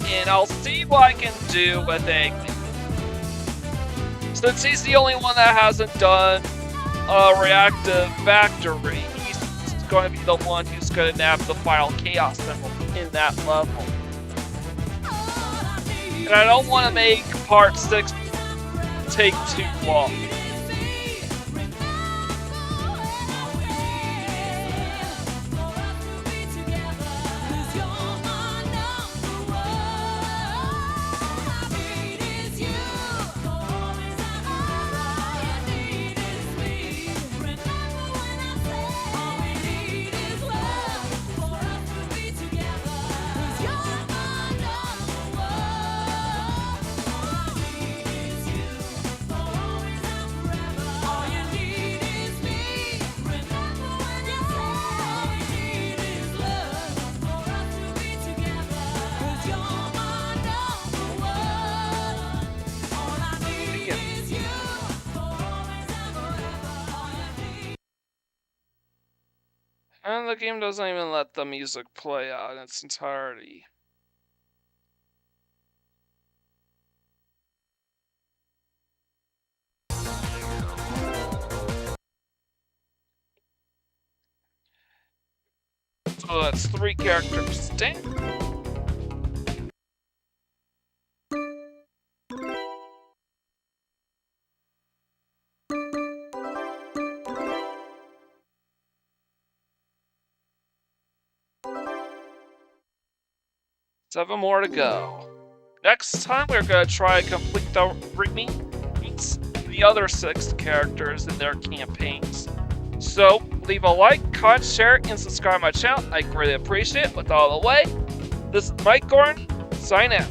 And I'll see what I can do with Ignorant. Since he's the only one that hasn't done a reactive factory, he's going to be the one who's going to nab the final chaos symbol in that level. And I don't want to make part 6 take too long. And the game doesn't even let the music play out in its entirety. So that's 3 characters standard. Seven more to go. Next time we're gonna try to complete the the other 6 characters in their campaigns. So leave a like, comment, share, and subscribe to my channel. I greatly appreciate it. With all the way, this is Mike Gordon, sign out.